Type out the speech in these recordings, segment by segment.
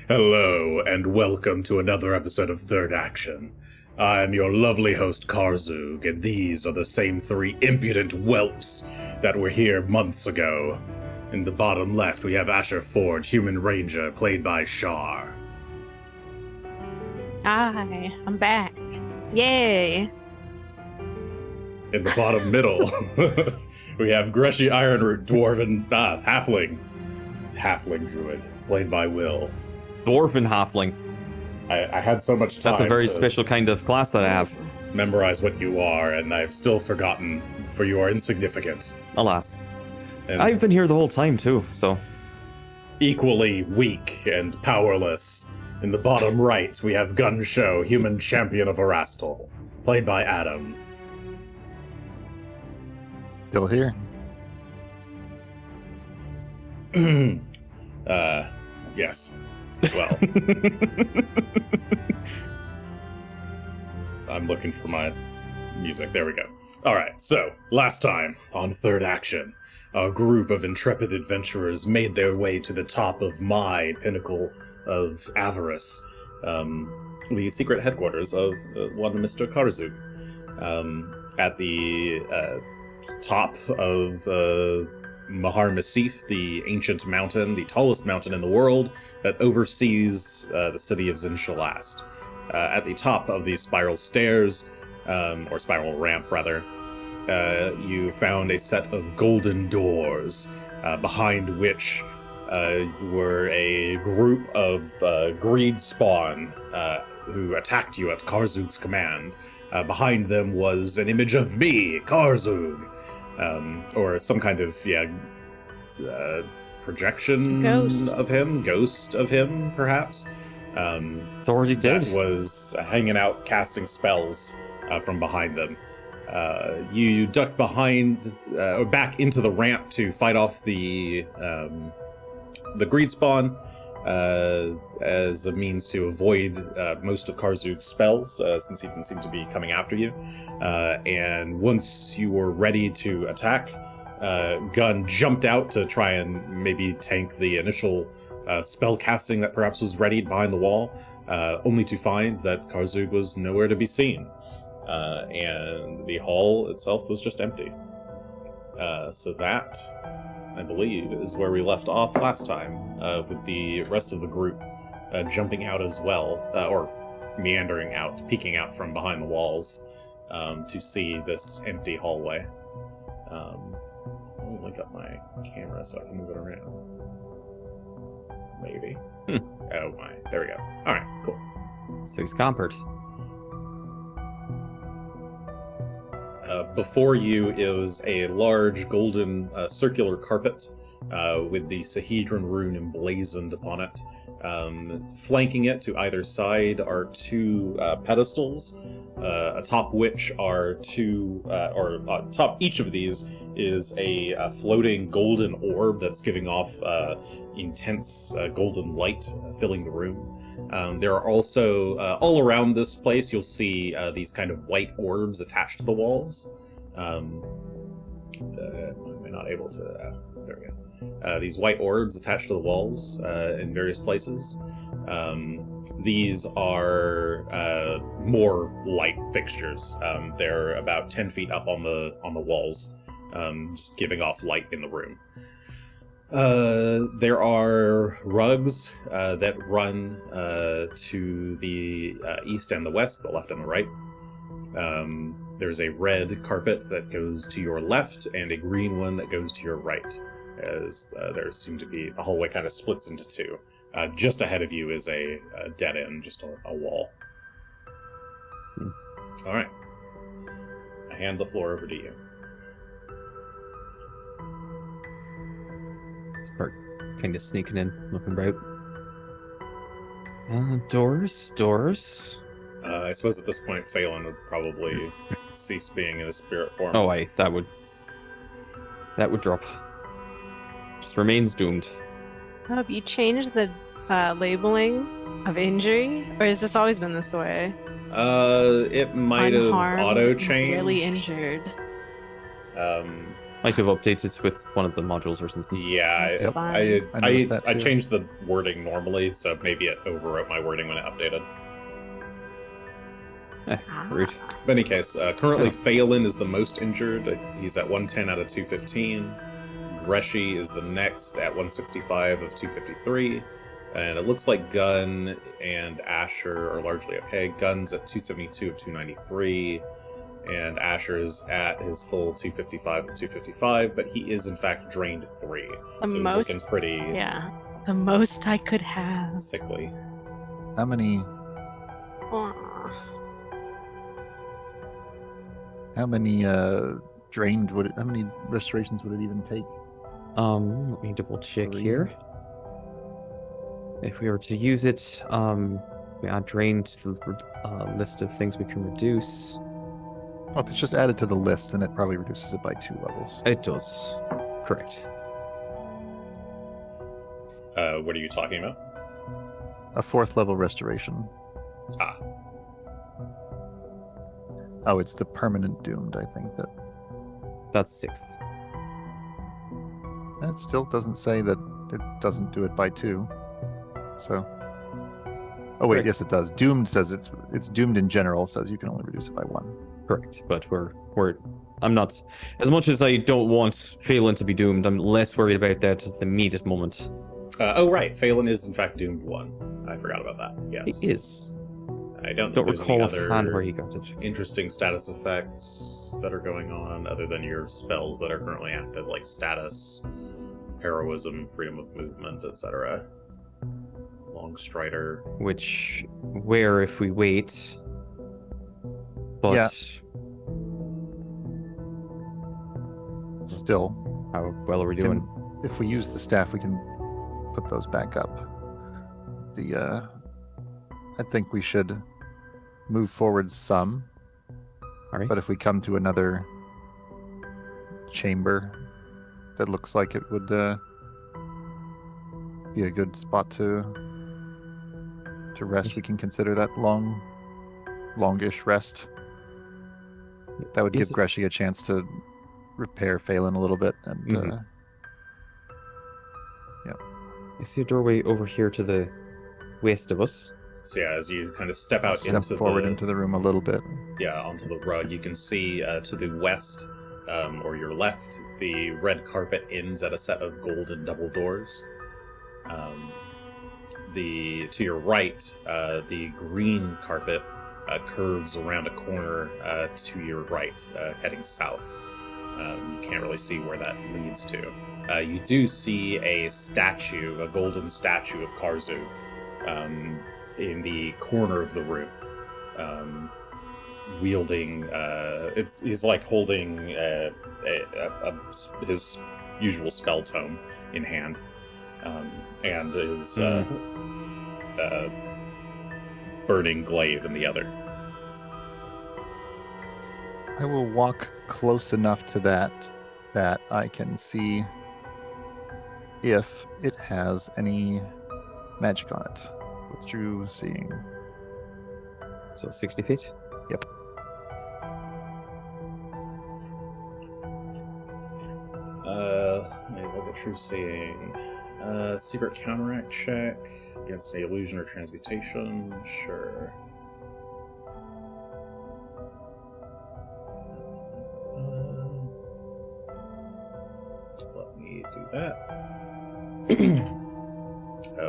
Hello, and welcome to another episode of Third Action. I am your lovely host, Karzug, and these are the same three impudent whelps that were here months ago. In the bottom left, we have Asher Ford, Human Ranger, played by Char. Hi, I'm back. Yay! In the bottom middle, we have Greshy, Ironroot, Dwarven, Halfling Druid, played by Will. Dwarven Halfling. I had so much time. That's a very to special kind of class that I have. memorize what you are, and I've still forgotten, for you are insignificant. Alas. And I've been here the whole time, too, so... equally weak and powerless. In the bottom right, we have Gunn, Shough, Human Champion of Erastil, played by Adam. Still here. Yes. Well. I'm looking for my music. There we go. Alright, so, last time, on Third Action, a group of intrepid adventurers made their way to the top of my pinnacle of avarice, the secret headquarters of one Mr. Karzug. At the top of Mahar Masif, the ancient mountain, the tallest mountain in the world that oversees the city of Zinshalast. At the top of these spiral stairs, or spiral ramp rather, you found a set of golden doors, behind which were a group of greed spawn who attacked you at Karzug's command. Behind them was an image of me, Karzug, or some kind of projection ghost of him, perhaps. It's already dead. That was hanging out, casting spells from behind them. You ducked behind, or back into the ramp to fight off the greed spawn, as a means to avoid most of Karzug's spells, since he didn't seem to be coming after you. And once you were ready to attack, Gunn jumped out to try and maybe tank the initial spell casting that perhaps was readied behind the wall, only to find that Karzug was nowhere to be seen. And the hall itself was just empty. So that, I believe, is where we left off last time, with the rest of the group jumping out as well, or meandering out, peeking out from behind the walls, to see this empty hallway. Let me link up my camera so I can move it around. Maybe. Oh my, there we go. Alright, cool. So he's comfort. Before you is a large golden circular carpet with the Sahedron rune emblazoned upon it. Flanking it to either side are two pedestals, atop which are two, or atop each of these is a floating golden orb that's giving off intense golden light filling the room. There are also, all around this place, you'll see these kind of white orbs attached to the walls. Am I not able to... there we go. These white orbs attached to the walls in various places. These are more light fixtures. They're about 10 feet up on the walls, just giving off light in the room. There are rugs that run to the east and the west, the left and the right. There's a red carpet that goes to your left and a green one that goes to your right, as there seem to be, the hallway kind of splits into two. Just ahead of you is a dead end, just a wall. All right. I hand the floor over to you. Start kind of sneaking in, looking about. Doors. I suppose at this point, Phelan would probably cease being in his spirit form. Oh, that would drop. Just remains doomed. Have you changed the labeling of injury, or has this always been this way? It might have Unharmed, auto-changed. Really injured. Might have updated with one of the modules or something. Yeah, That's fine. I noticed that I too. changed the wording normally, so maybe it overwrote my wording when it updated. Rude. In any case, currently Yeah. Phelan is the most injured. He's at 110 out of 215. Greshy is the next at 165 of 253. And it looks like Gunn and Asher are largely okay. Gunn's at 272 of 293. And Asher's at his full 255 of 255, but he is in fact drained 3. The So he's most, looking pretty yeah, the most I could have. sickly. How many Aw. drained would it, how many restorations would it even take? Let me double check 3. here. If we were to use it, we add drain to the list of things we can reduce. Well, if it's just added to the list, then it probably reduces it by 2 levels. It does. Correct. What are you talking about? A 4th level restoration. Ah, Oh, it's the permanent doomed, I think. That's 6th. That still doesn't say that it doesn't do it by 2. So. Oh wait, Correct. yes it does. Doomed says it's doomed in general, says you can only reduce it by 1. Correct. But I'm not, as much as I don't want Phelan to be doomed, I'm less worried about that at the immediate moment. oh right, Phelan is in fact doomed 1. I forgot about that. Yes, He is. I don't Don't think there's recall any offhand other where he got it. interesting status effects that are going on other than your spells that are currently active, like status, heroism, freedom of movement, etc. Long Strider. Which, where if we wait? But Yeah. Still, how well are we doing? if we use the staff, we can put those back up. I think we should move forward some, All right. but if we come to another chamber that looks like it would be a good spot to rest, we can consider that longish rest. That would Is give it- Greshy a chance to repair Phelan a little bit, and Mhm. I see a doorway over here to the west of us. So yeah, as you kind of step out step into forward the into the room a little bit. onto the rug, you can see to the west or your left, the red carpet ends at a set of golden double doors. To your right, the green carpet curves around a corner to your right, heading south. You can't really see where that leads to. You do see a statue, a golden statue of Karzu, in the corner of the room, wielding. He's like holding his usual spell tome in hand, and his burning glaive in the other. I will walk close enough to that I can see if it has any magic on it. Withdrew seeing. So 60 feet. Yep. Let me look at true seeing. Secret counteract check against an illusion or transmutation. Sure. Let me do that.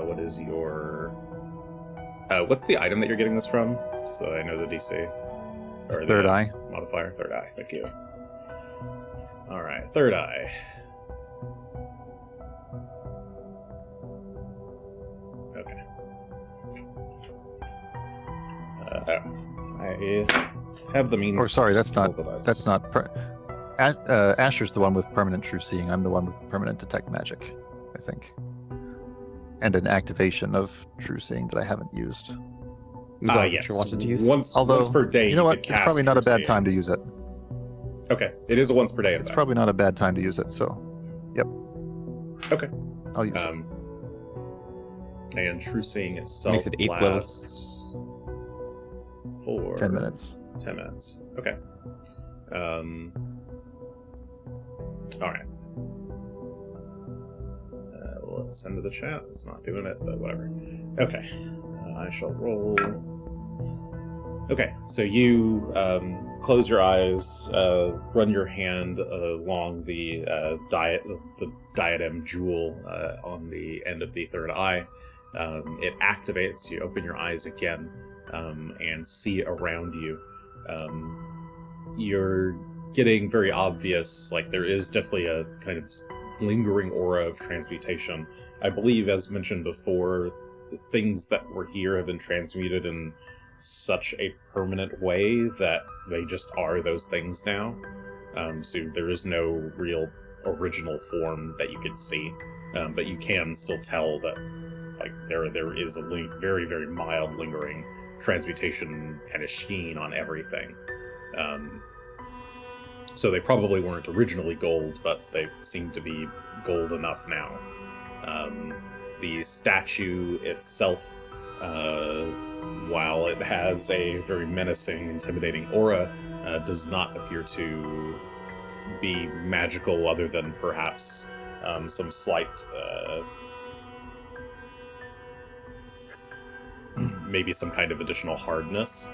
What is your? What's the item that you're getting this from? So I know the DC. Or the Third eye. modifier. Third eye. Thank you. All right, third eye. Okay. I have the means. Or sorry, to that's not. control the dice. That's not. Asher's the one with permanent true seeing. I'm the one with permanent detect magic, I think. And an activation of true seeing that I haven't used. Is that what yes. you wanted to use? Once Although, per day. you know what? can It's cast probably not a True bad Seeing. time to use it. Okay, it is a once per day It's effect. probably not a bad time to use it. So, yep. Okay. I'll use it. And True Seeing itself Makes it 8th level. lasts for 10 minutes. 10 minutes. Okay. Alright. We'll send to the chat. It's not doing it, but whatever. Okay. I shall roll. Okay, so you close your eyes, run your hand along the diadem jewel on the end of the third eye. It activates. You open your eyes again and see around you. You're getting very obvious, like there is definitely a kind of lingering aura of transmutation. I believe, as mentioned before, the things that were here have been transmuted in such a permanent way that they just are those things now. So there is no real original form that you could see, but you can still tell that like there is a very, very mild lingering transmutation kind of sheen on everything. So they probably weren't originally gold, but they seem to be gold enough now. The statue itself, while it has a very menacing, intimidating aura, does not appear to be magical other than perhaps some slight, maybe some kind of additional hardness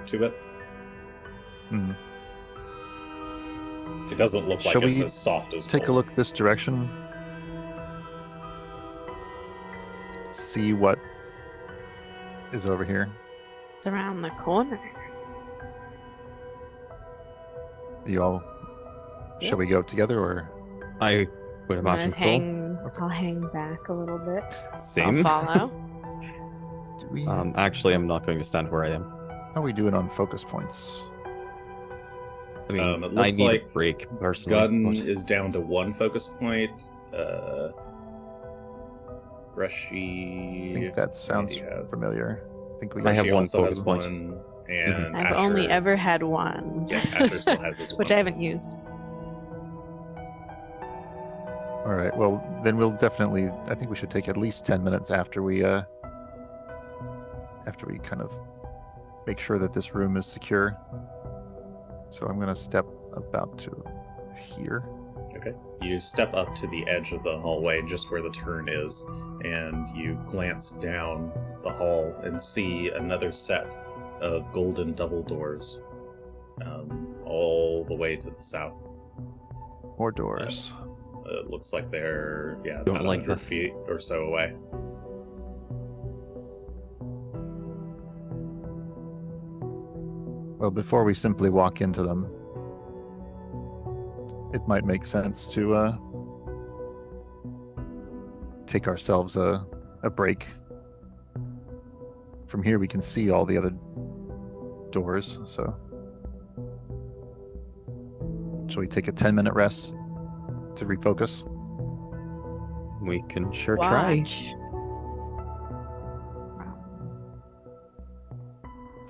to it. Hmm. It doesn't look like Shall it's we as soft as take a gold. look this direction? See what is over here. It's around the corner. You all, Yeah. shall we go together or? I would I'm gonna imagine so. I'll hang back a little bit. Same. I'll follow. Do we? Actually, I'm not going to stand where I am. How are we doing on focus points? I mean, It I looks need like a break, personally. Gunn but- is down to 1 focus point. Greshy. I think that sounds maybe have- familiar. I think we. I have Greshy one also has focus point. one, and I've Asher, only ever had one. Yeah, Asher still has his Which one. I haven't used. All right. Well, then we'll definitely. I think we should take at least 10 minutes after we kind of make sure that this room is secure. So I'm gonna step about to here. Okay. You step up to the edge of the hallway, just where the turn is, and you glance down the hall and see another set of golden double doors, all the way to the south. More doors. It looks like they're Don't about like 100 this. feet or so away. Well, before we simply walk into them, it might make sense to take ourselves a break. From here we can see all the other doors, so shall we take a 10-minute rest to refocus? We can sure try. Watch.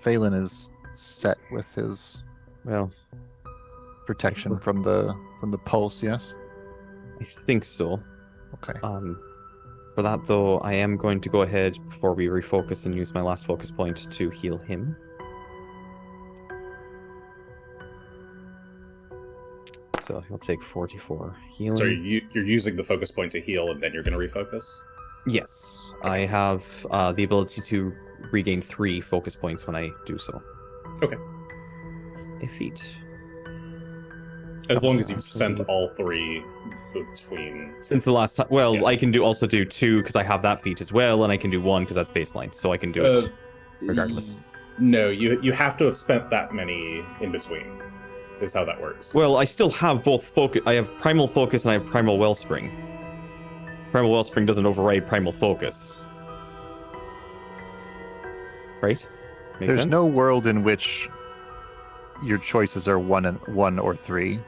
Phelan is set with his Well, protection from the pulse, yes? I think so. Okay. For that though, I am going to go ahead before we refocus and use my last focus point to heal him. So he'll take 44 healing. So you're using the focus point to heal, and then you're going to refocus? Yes, I have the ability to regain 3 focus points when I do so. Okay. A feat. As long as you've spent all 3 between... Since the last time, well, Yeah. I can also do 2 because I have that feat as well, and I can do 1 because that's baseline, so I can do it regardless. No, you have to have spent that many in between, is how that works. Well, I still have both focus. I have primal focus and I have primal wellspring. Primal wellspring doesn't override primal focus, right? Makes There's sense? no world in which your choices are 1 or 3.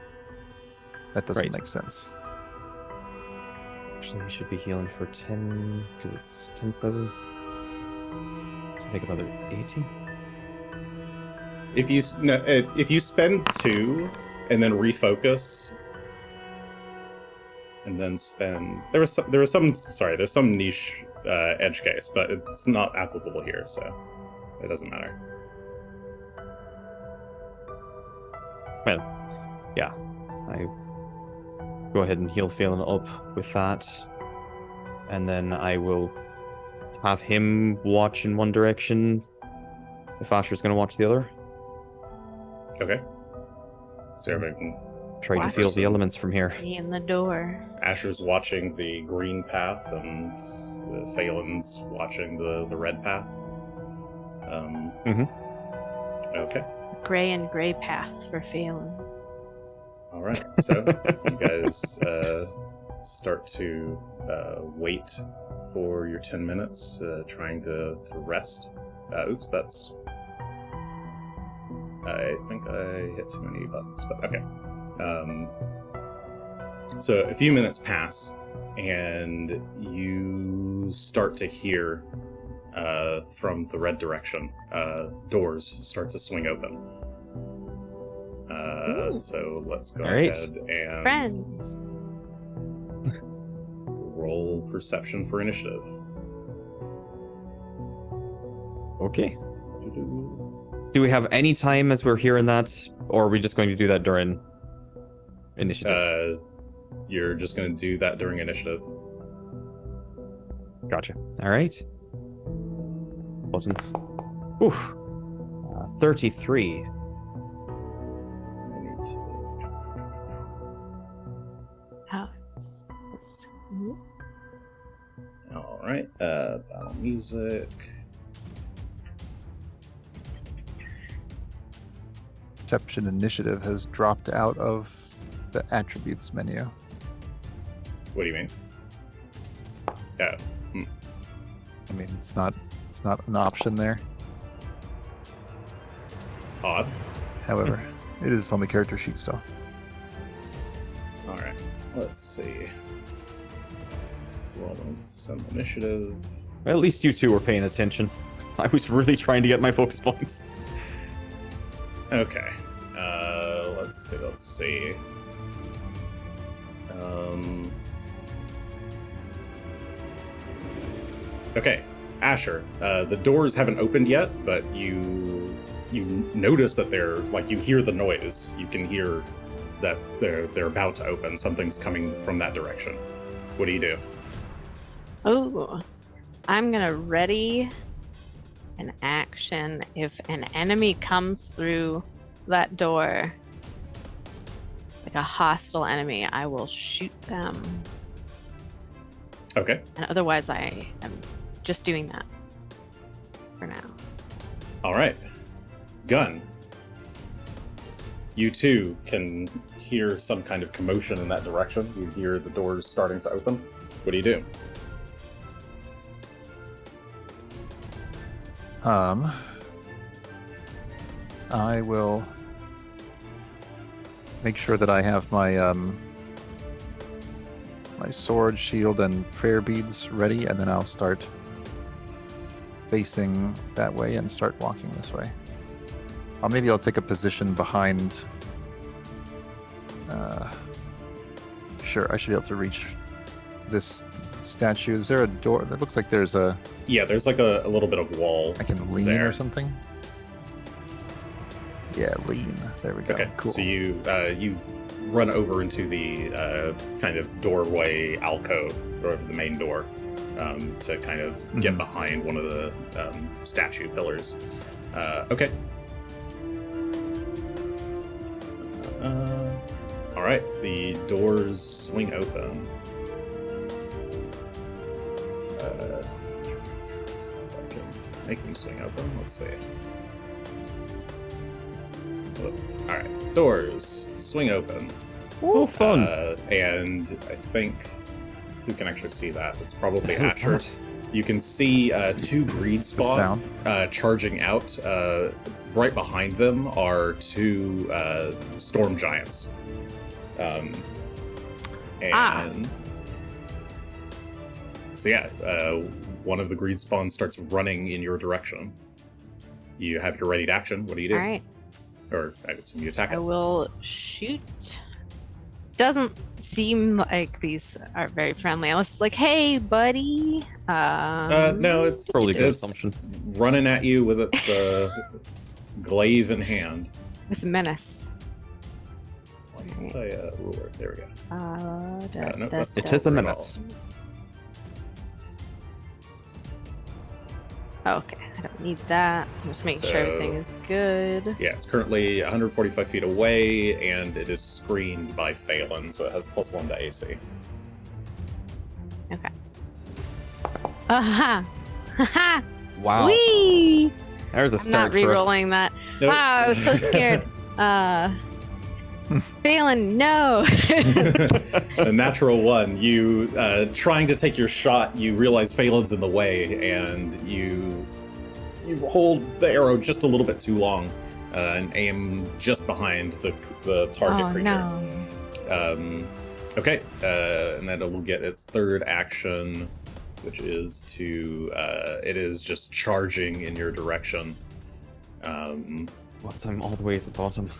That doesn't Right. make sense. Actually, we should be healing for 10 because it's 10th level. So I think another 80. If you spend 2 and then refocus, and then spend there's some niche edge case, but it's not applicable here, so it doesn't matter. Well, yeah, go ahead and heal Phelan up with that. And then I will have him watch in one direction if Asher's going to watch the other. Okay. So everybody can... Try to Watch. feel the elements from here. Me in the door. Asher's watching the green path, and Phelan's watching the red path. Okay. Gray and gray path for Phelan. All right. So you guys start to wait for your 10 minutes, trying to rest. Oops, that's... I think I hit too many buttons, but okay. So a few minutes pass, and you start to hear from the red direction, doors start to swing open. So let's go Alright. ahead and Friends. roll perception for initiative. Okay. Do we have any time as we're hearing that, or are we just going to do that during initiative? You're just going to do that during initiative. Gotcha. All right. Buttons. Oof. 33. All right. Battle music. Perception initiative has dropped out of the attributes menu. What do you mean? Yeah. I mean, it's not an option there. Odd. However, it is on the character sheet still. All right. Let's see. Rolling some initiative. At least you two were paying attention. I was really trying to get my focus points. Okay. Let's see. Okay, Asher. The doors haven't opened yet, but you notice that they're like, you hear the noise. You can hear that they're about to open. Something's coming from that direction. What do you do? Oh, I'm gonna ready an action. If an enemy comes through that door, like a hostile enemy, I will shoot them. Okay. And otherwise, I am just doing that for now. All right. Gunn. You too can hear some kind of commotion in that direction. You hear the doors starting to open. What do you do? I will make sure that I have my my sword, shield, and prayer beads ready, and then I'll start facing that way and start walking this way. Maybe I'll take a position behind. Sure, I should be able to reach this statue. Is there a door? It looks like there's a. Yeah, there's like a little bit of wall. I can lean there. or something. Yeah, lean. There we go. Okay, Cool. so you run over into the kind of doorway alcove, or the main door, to kind of get behind one of the statue pillars. Okay. All right, the doors swing open. If I can make them swing open, let's see. All right, doors swing open. Oh, fun. And I think who can actually see that? It's probably Who's Asher. that? You can see two greed spawn charging out. Right behind them are two storm giants. So yeah, one of the greed spawns starts running in your direction. You have your ready to action. What do you do? All right. Or I assume you attack I it. will shoot. Doesn't seem like these are very friendly. I was like, "Hey, buddy." No, it's Probably good it's assumption. running at you with its glaive in hand. with menace. Ruler. There we go. No, Da, that's da, It da. is a menace. Okay, I don't need that. Just making sure everything is good. Yeah, it's currently 145 feet away, and it is screened by Phelan, so it has +1 to AC. Okay. Aha! Haha! Wow. Whee! There's a I'm start not for us. re-rolling that. Nope. Wow, I was so scared. Phelan, no! A natural 1. You, trying to take your shot, you realize Phelan's in the way, and you hold the arrow just a little bit too long, and aim just behind the target Oh, creature. no. Okay, and then it will get its third action, which is to, it is just charging in your direction. Once I'm all the way at the bottom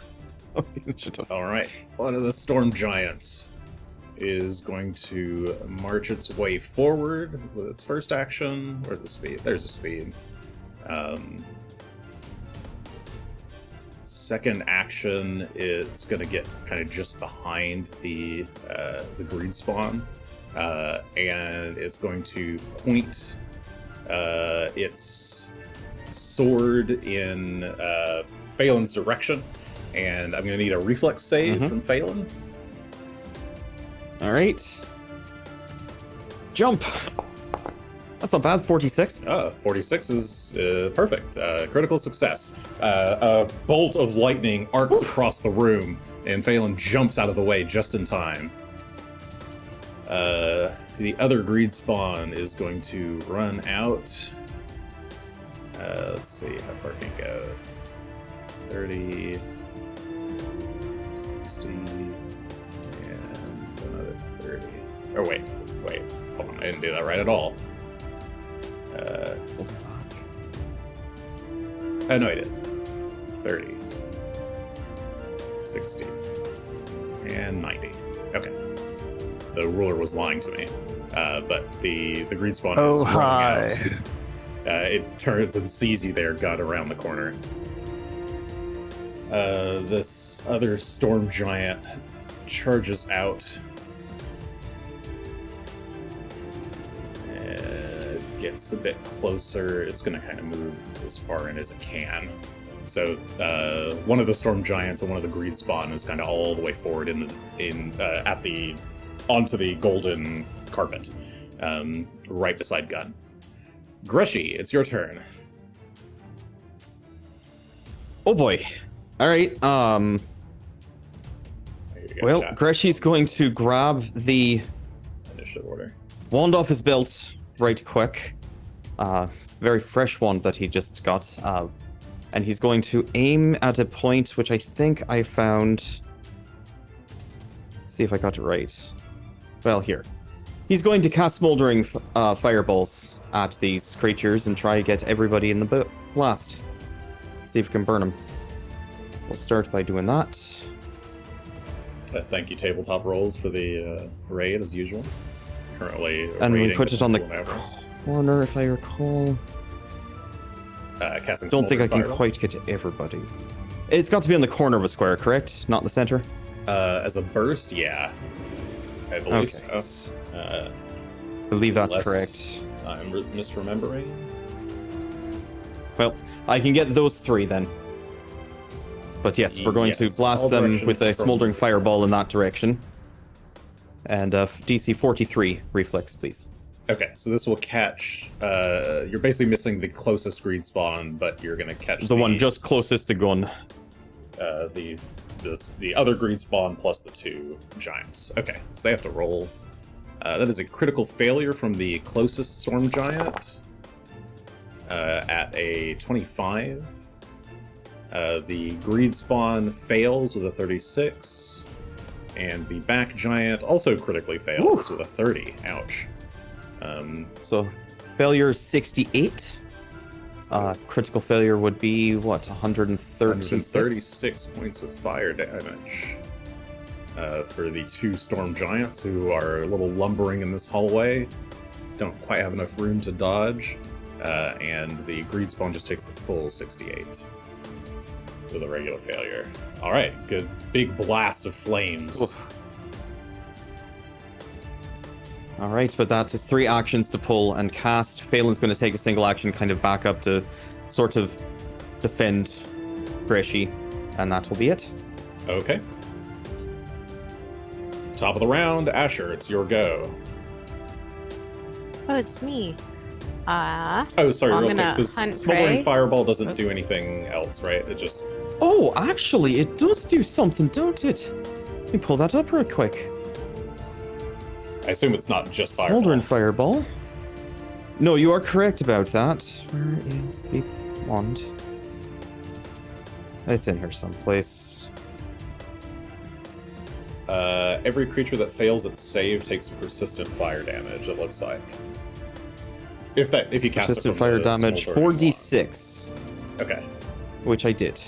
of the initiative. Alright, one of the storm giants is going to march its way forward with its first action. Where's the speed? There's the speed. Second action, it's going to get kind of just behind the greed spawn, and it's going to point its sword in Phelan's direction, and I'm going to need a reflex save from Phelan. All right. Jump. That's not bad. 46. 46 is perfect. Critical success. A bolt of lightning arcs across the room, and Phelan jumps out of the way just in time. The other greed spawn is going to run out. Let's see, how far can it go? 30, 60, and another 30. Oh, wait. Hold on, I didn't do that right at all. Oh, no, I did. 30, 60, and 90. Okay. The ruler was lying to me. But the greed spawn is running out. It turns and sees you there, Gunn, around the corner. This other storm giant charges out. Gets a bit closer. It's going to kind of move as far in as it can. So one of the storm giants and one of the greed spawn is kind of all the way forward onto the golden carpet, right beside Gunn. Greshy, it's your turn. Oh boy. All right. Well, Greshy's going to grab the Initiative order. wand off his belt right quick. Very fresh wand that he just got. And he's going to aim at a point which I think I found. See if I got it right. Well, here. He's going to cast smoldering fireballs at these creatures and try to get everybody in the blast. See if we can burn them. So we'll start by doing that. Thank you, tabletop rolls, for the raid, as usual. Currently, And we raiding put it on the levels. corner, if I recall. Casting Don't think I can Smoldering quite get to everybody. It's got to be on the corner of a square, correct? Not the center? As a burst, yeah. I believe so. I believe that's Unless correct. I'm misremembering. Well, I can get those three then. But yes, we're going to Yes, blast all them with a directions from- smoldering fireball in that direction. And DC 43 reflex, please. Okay, so this will catch. You're basically missing the closest greed spawn, but you're going to catch The one just closest to Gunn. the other greed spawn plus the two giants. Okay, so they have to roll. That is a critical failure from the closest storm giant at a 25. The greed spawn fails with a 36, and the back giant also critically fails with a 30. Ouch. So failure is 68. Critical failure would be, what, 136? 136 points of fire damage for the two storm giants who are a little lumbering in this hallway. Don't quite have enough room to dodge. And the greed spawn just takes the full 68. with a regular failure. All right, good big blast of flames. Oof. All right, but that is 3 actions to pull and cast. Phelan's going to take a single action, kind of back up to sort of defend Greshy, and that will be it. Okay. Top of the round, Asher, it's your go. Oh, it's me. Oh, sorry, I'm real quick. gonna This hunt smoldering prey. fireball doesn't do Oops. anything else, right? It just... Oh, actually, it does do something, don't it? Let me pull that up real quick. I assume it's not just fireball. Smoldering fireball. No, you are correct about that. Where is the wand? It's in here someplace. Every creature that fails its save takes persistent fire damage, it looks like. If you cast Persistent it from fire the damage, smoldering 4d6, wand. Okay. which I did.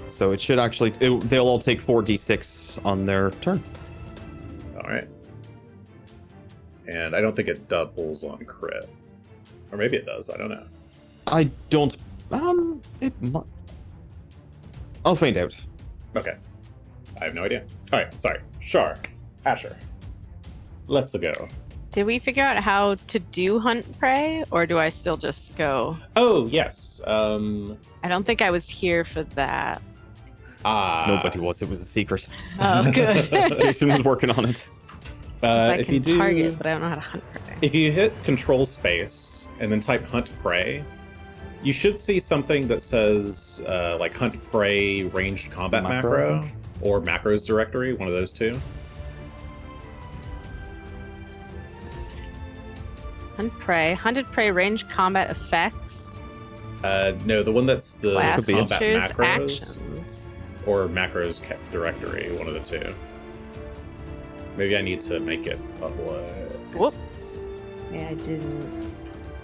So it should actually... they'll all take 4d6 on their turn. Alright. And I don't think it doubles on crit. Or maybe it does, I don't know. I don't... it might... I'll find out. Okay. I have no idea. Alright, sorry. Char. Asher. Let's go. Did we figure out how to do hunt prey, or do I still just go? Oh, yes. I don't think I was here for that. Nobody was. It was a secret. Oh, good. Jason was working on it. I if can you do... target, but I don't know how to hunt prey. If you hit control space and then type hunt prey, you should see something that says like hunt prey ranged combat macro, I macro or macros directory, one of those two. Hunted prey range combat effects. No, the one that's the Class combat features, macros actions. or macros directory, one of the two. Maybe I need to make it public. Whoop. Yeah, I didn't.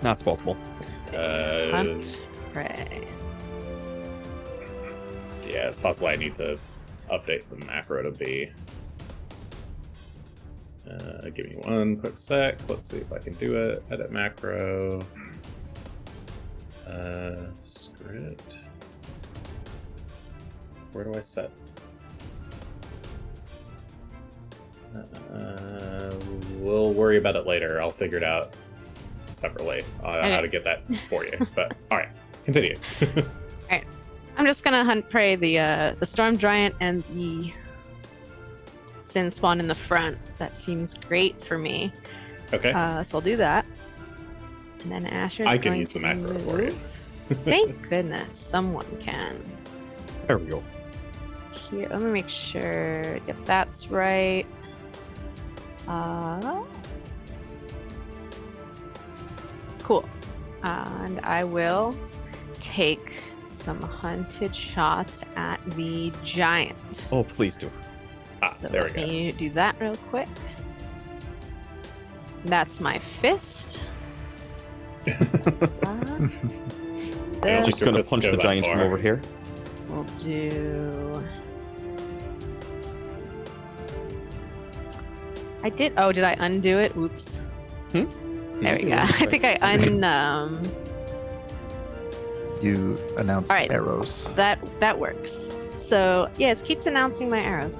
That's possible. Hunt prey. Yeah, it's possible I need to update the macro to be. Give me one quick sec. Let's see if I can do it. Edit macro. Script. Where do I set? We'll worry about it later. I'll figure it out separately how to get that for you. But all right, continue. I'm just gonna hunt prey the storm giant and the sin spawn in the front. That seems great for me. Okay. So I'll do that. And then Asher's I can going use the to macro for you. move. Thank goodness someone can. There we go. Here, let me make sure get that's right. Cool. And I will take some hunted shots at the giant. Oh, please do. So there we let go. me do that real quick. That's my fist. don't This Just your gonna fists punch go the that giant far. from over here. will do. Did I undo it? Oops. There we go. I think I You announced All right. arrows. that works. So yeah, it keeps announcing my arrows.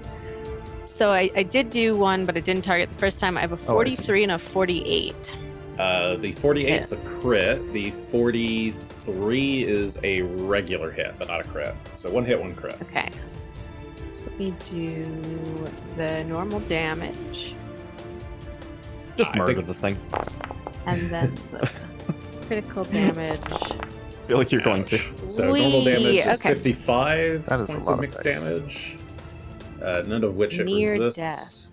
So I did do one, but it didn't target the first time. I have a Oh, I see. 43 and a 48. The 48's a crit. The 43 is a regular hit, but not a crit. So one hit, one crit. Okay. So let me do the normal damage, Just I murder think- the thing. and then the critical damage. I feel like you're going to. Ouch. So normal damage is Okay. 55 That is a points lot of of mixed dice. damage. None of which it Near resists.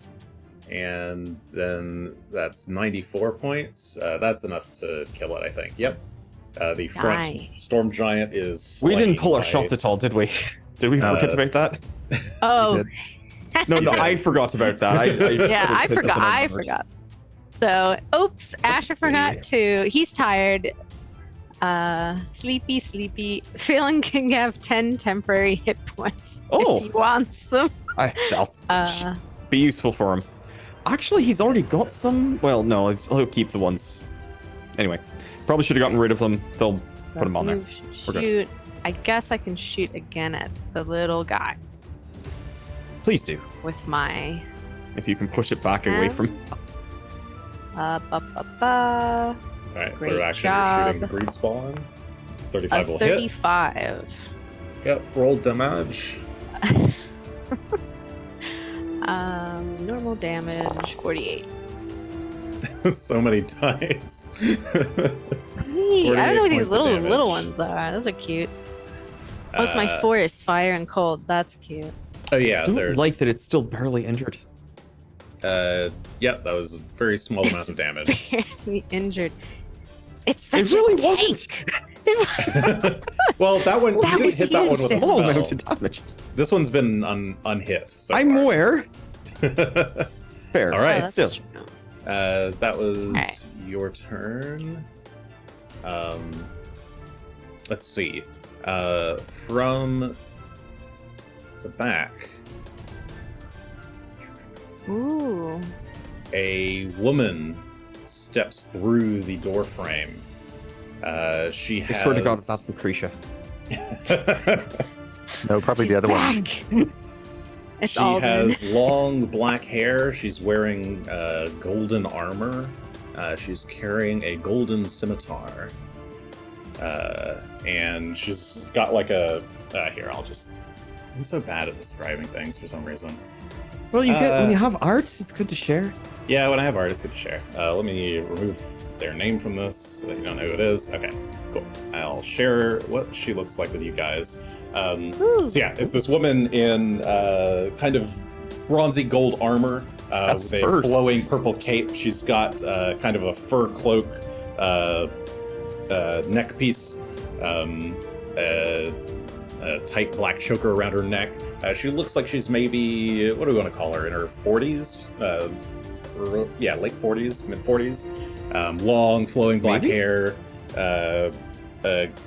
And then that's 94 points. That's enough to kill it, I think. Yep. The front Nice. storm giant is. We didn't pull our slain shots at all, did we? Did we forget about that? Oh, did. No, You did. I forgot about that. yeah, I said something forgot. I numbers. forgot. So, oops, Asher Let's see. forgot to. He's tired. Sleepy. Phelan can have 10 temporary hit points Oh. if he wants them. I'll Uh, be useful for him. Actually, he's already got some. Well, no, he'll keep the ones. Anyway, probably should have gotten rid of them. They'll put them let's on there. move, We're good. Shoot. I guess I can shoot again at the little guy Please do. with my If you can push it back away from. ba, ba, ba. All right, Great third action, job. you're shooting the breed spawn. 35 A will hit. 35. Yep, roll damage. Normal damage 48. So many dice. Hey, I don't know what 48 these points of little damage. ones are. Those are cute. Oh, it's my Uh, force, fire and cold. That's cute. Oh yeah, I don't there's like that it's still barely injured. yeah, that was a very small amount of damage. Barely injured. It's such It really a wasn't. Well, that one, That you didn't was hit that one with a huge. Small amount spell. of damage. This one's been unhit. So I'm far. aware. Fair. All right, Oh, that's still. true. That was Alright. your turn. Let's see. From the back, Ooh. a woman steps through the door frame. She I has. swear to God, that's Lucretia. No, probably the other one. Back. It's She Alden. has long black hair. She's wearing golden armor. She's carrying a golden scimitar. And she's got like a. Here, I'm so bad at describing things for some reason. Well, you get when Uh, you have art, it's good to share. Yeah, when I have art, it's good to share. Let me remove their name from this so that you don't know who it is. Okay, cool. I'll share what she looks like with you guys. Ooh. So yeah, it's this woman in kind of bronzy gold armor That's with a spurs. flowing purple cape. She's got kind of a fur cloak neck piece, a tight black choker around her neck. She looks like she's maybe, what do we want to call her, in her 40s? Yeah, late 40s, mid 40s. Long flowing black Maybe? hair.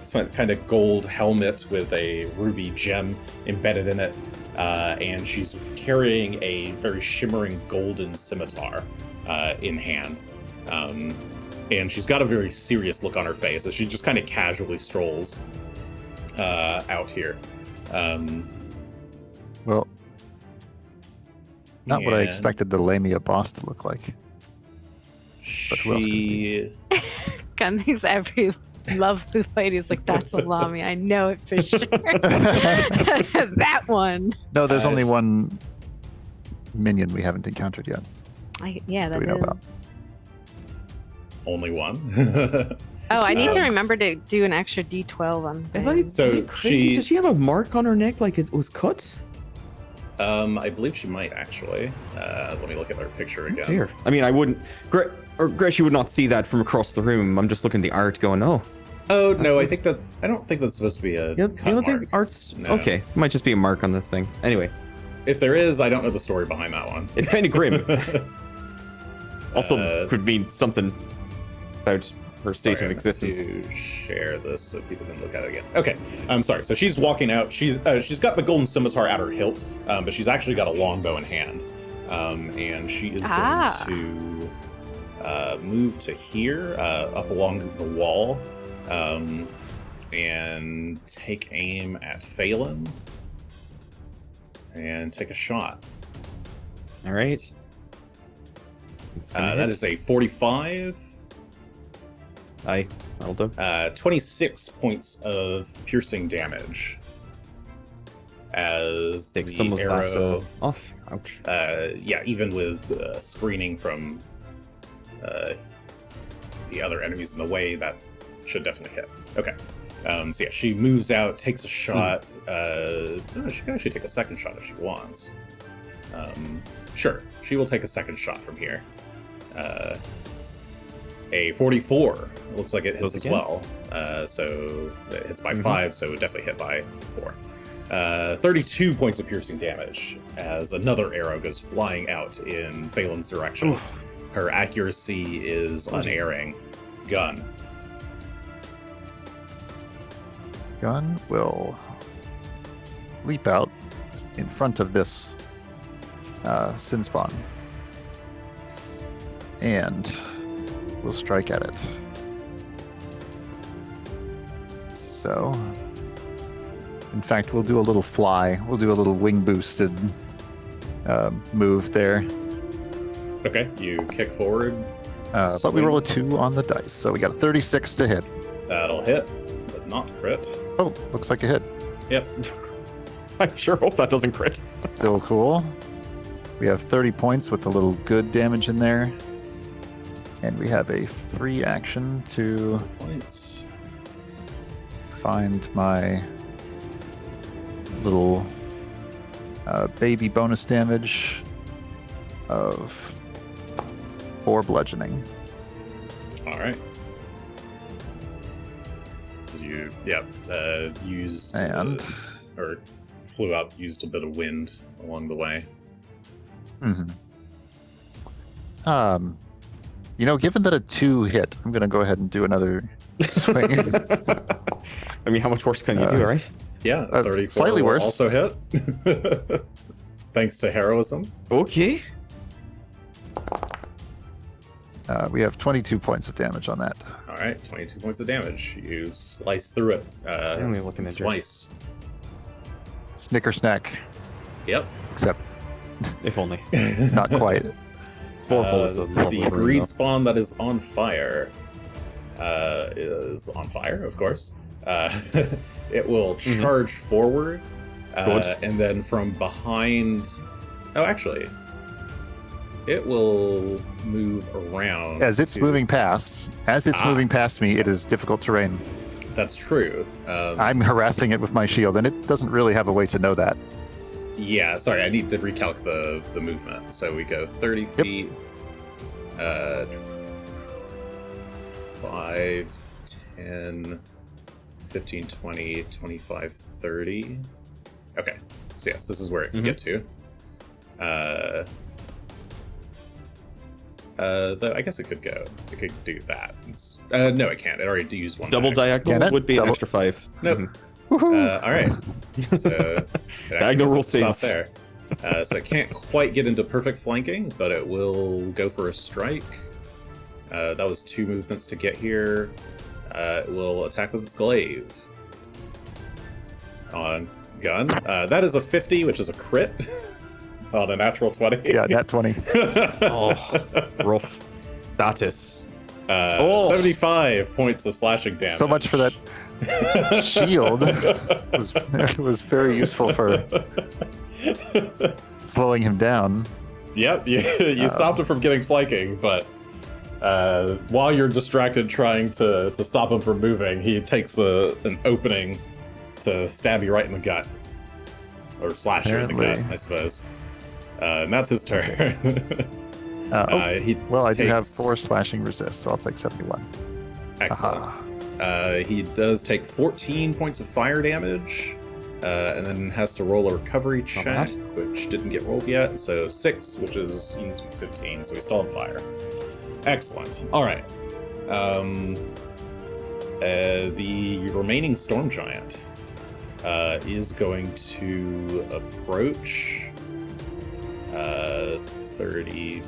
Some kind of gold helmet with a ruby gem embedded in it, and she's carrying a very shimmering golden scimitar in hand. And she's got a very serious look on her face as she just kind of casually strolls out here. Well, not what I and expected the Lamia boss to look like. But who else could it She Gunn thinks every lovely lady's like, that's a Lami. I know it for sure. That one. No, there's Uh, only one minion we haven't encountered yet. Yeah, Do that we know is. about? only one. Oh, I need to Um, remember to do an extra D12 on Am I, things. So am I crazy? she- Does she have a mark on her neck like it was cut? I believe she might actually. Let me look at her picture again. Dear. I mean, I wouldn't. Greshy would not see that from across the room. I'm just looking at the art, going, "Oh, Oh no, I don't think that's supposed to be a you don't cut mark. think art's No. okay? It might just be a mark on the thing. Anyway, If there is, I don't know the story behind that one. it's kind of grim. Also, Uh, could mean something about her state Sorry, of I meant existence. to share this so people can look at it again. Okay, I'm sorry. So she's walking out. She's got the golden scimitar at her hilt, but she's actually got a longbow in hand, and she is Ah. going to move to here, up along the wall, and take aim at Phelan, and take a shot. All right. It's gonna That hit. is a 45. Aye, that'll do. 26 points of piercing damage as Take the some of arrow. that off. Ouch. Yeah, even with screening from the other enemies in the way, that should definitely hit. Okay. So yeah, she moves out, takes a shot. No, she can actually take a second shot if she wants. Sure, she will take a second shot from here. A 44. Looks like it hits Goes as again? well. So it hits by Mhm. 5, so it would definitely hit by 4. 32 points of piercing damage as another arrow goes flying out in Phelan's direction. Oof. Her accuracy is unerring. Gun. Gunn will leap out in front of this sin spawn and will strike at it. So In fact, we'll do a little fly. We'll do a little wing boosted move there. Okay, you kick forward. But we roll a 2 on the dice, so we got a 36 to hit. That'll hit, but not crit. Oh, looks like a hit. Yep. I sure hope that doesn't crit. Still cool. We have 30 points with a little good damage in there. And we have a free action to Points. find my little baby bonus damage of 4 bludgeoning. All right. You, used And or flew out, used a bit of wind along the way. Given that a 2 hit, I'm gonna go ahead and do another swing. I mean, how much worse can you do, right? Yeah, 34 slightly will worse. also hit. Thanks to heroism. Okay. We have 22 points of damage on that. All right, 22 points of damage. You slice through it Only looking at twice. Snicker snack, Yep. except If only. not quite. 4 bullets. The greed spawn that is on fire is on fire, of course. It will charge forward, and then from behind. Oh, actually, it will move around. As it's moving past me, it is difficult terrain. That's true. I'm harassing it with my shield, and it doesn't really have a way to know that. Yeah, sorry, I need to recalc the movement. So we go 30 feet, 5, 10, 15, 20, 25, 30. Okay, so yes, this is where it can get to. Though I guess it could go. It could do that. No, it can't. It already used one. Double back. diagonal would be an Double- extra 5. Nope. Woohoo! All right. So Diagonal rule stop saves. there. So it can't quite get into perfect flanking, but it will go for a strike. That was 2 movements to get here. It will attack with its glaive on Gunn. That is a 50, which is a crit on a natural 20. Yeah, nat 20. Oh, rough. That is. 75 points of slashing damage. So much for that shield. It was very useful for slowing him down. Yep, you stopped him from getting flanking, but while you're distracted trying to stop him from moving, he takes an opening to stab you right in the gut. Or slash you in the gut, I suppose. And that's his turn. I do have takes- 4 slashing resist, so I'll take 71. Excellent. Aha. He does take 14 points of fire damage, and then has to roll a recovery check, bad. which didn't get rolled yet. So 6, which is he's 15, so he's still on fire. Excellent. All right. The remaining storm giant is going to approach 30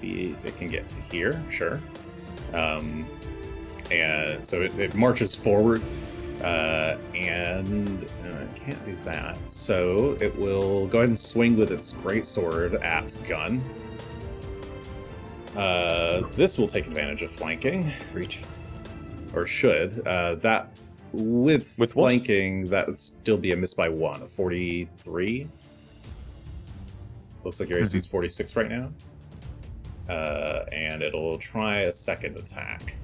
feet. It can get to here, sure. And so it marches forward, and it can't do that. So it will go ahead and swing with its greatsword at Gunn. This will take advantage of flanking. Reach. Or should. That with what? flanking, that would still be a miss by 1, a 43. Looks like your AC is 46 right now. And it'll try a second attack.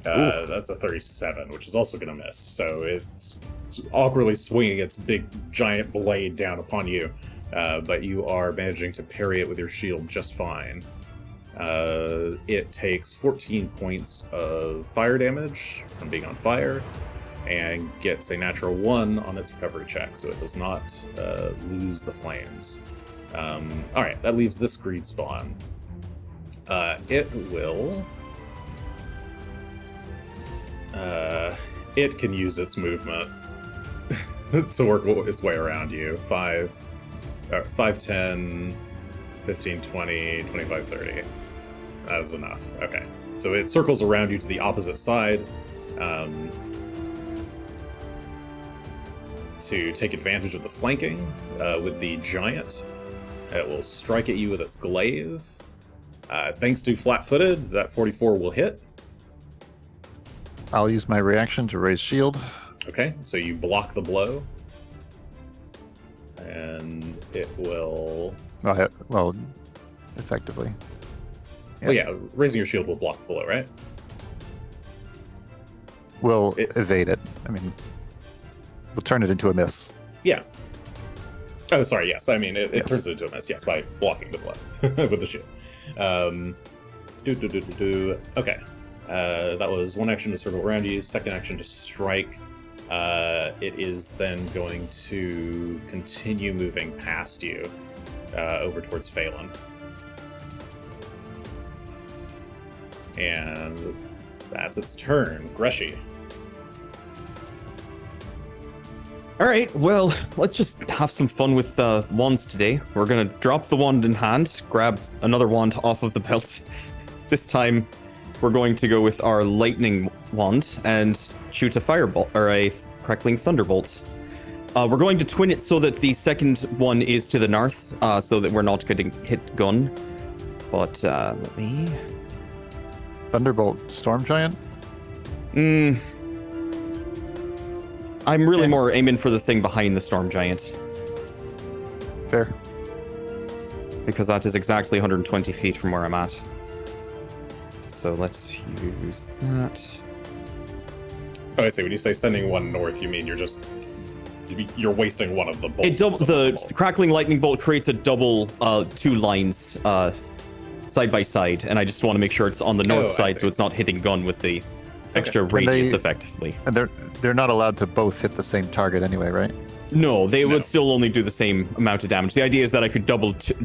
That's a 37, which is also going to miss. So it's awkwardly swinging its big, giant blade down upon you. But you are managing to parry it with your shield just fine. It takes 14 points of fire damage from being on fire, and gets a natural 1 on its recovery check, so it does not lose the flames. Alright, that leaves this greed spawn. It will... it can use its movement to work its way around you. 5, 10, 15, 20, 25, 30. That is enough. Okay. So it circles around you to the opposite side, to take advantage of the flanking with the giant. It will strike at you with its glaive. Thanks to flat-footed, that 44 will hit. I'll use my reaction to raise shield. Okay, so you block the blow. And it will... Well, effectively. Oh yeah, raising your shield will block the blow, right? We'll evade it. I mean, we'll turn it into a miss. Yeah. Oh, sorry, yes. I mean, it Yes. turns it into a miss, yes, by blocking the blow with the shield. Okay. That was one action to circle around you, second action to strike. It is then going to continue moving past you over towards Phelan. And that's its turn. Greshy. All right, well, let's just have some fun with wands today. We're gonna drop the wand in hand, grab another wand off of the belt. This time, we're going to go with our lightning wand and shoot a firebolt or a crackling thunderbolt. We're going to twin it so that the second one is to the north, so that we're not getting hit Gunn. But let me. Thunderbolt Storm Giant? I'm really more aiming for the thing behind the storm giant, Fair. because that is exactly 120 feet from where I'm at. So let's use that. Oh, I see. When you say sending one north, you mean you're wasting one of the bolts. The crackling lightning bolt creates a double 2 lines side by side, and I just want to make sure it's on the north I side see. so it's not hitting Gunn with the extra radius effectively. And they're not allowed to both hit the same target anyway, right? No, they No. would still only do the same amount of damage. The idea is that I could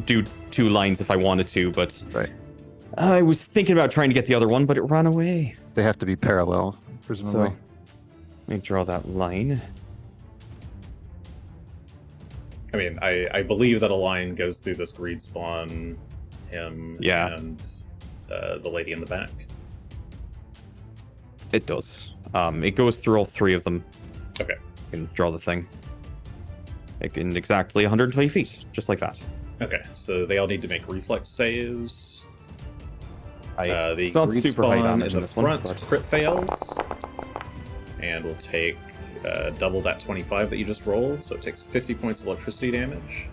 do 2 lines if I wanted to, but Right. I was thinking about trying to get the other one, but it ran away. They have to be parallel, presumably. So let me draw that line. I mean, I believe that a line goes through this greed spawn, him, Yeah. and the lady in the back. It does. It goes through all 3 of them. Okay. I can draw the thing. In exactly 120 feet, just like that. Okay, so they all need to make reflex saves. The It's not greed super high spawn damage in in the this one, front but- crit fails, and we'll take double that 25 that you just rolled, so it takes 50 points of electricity damage.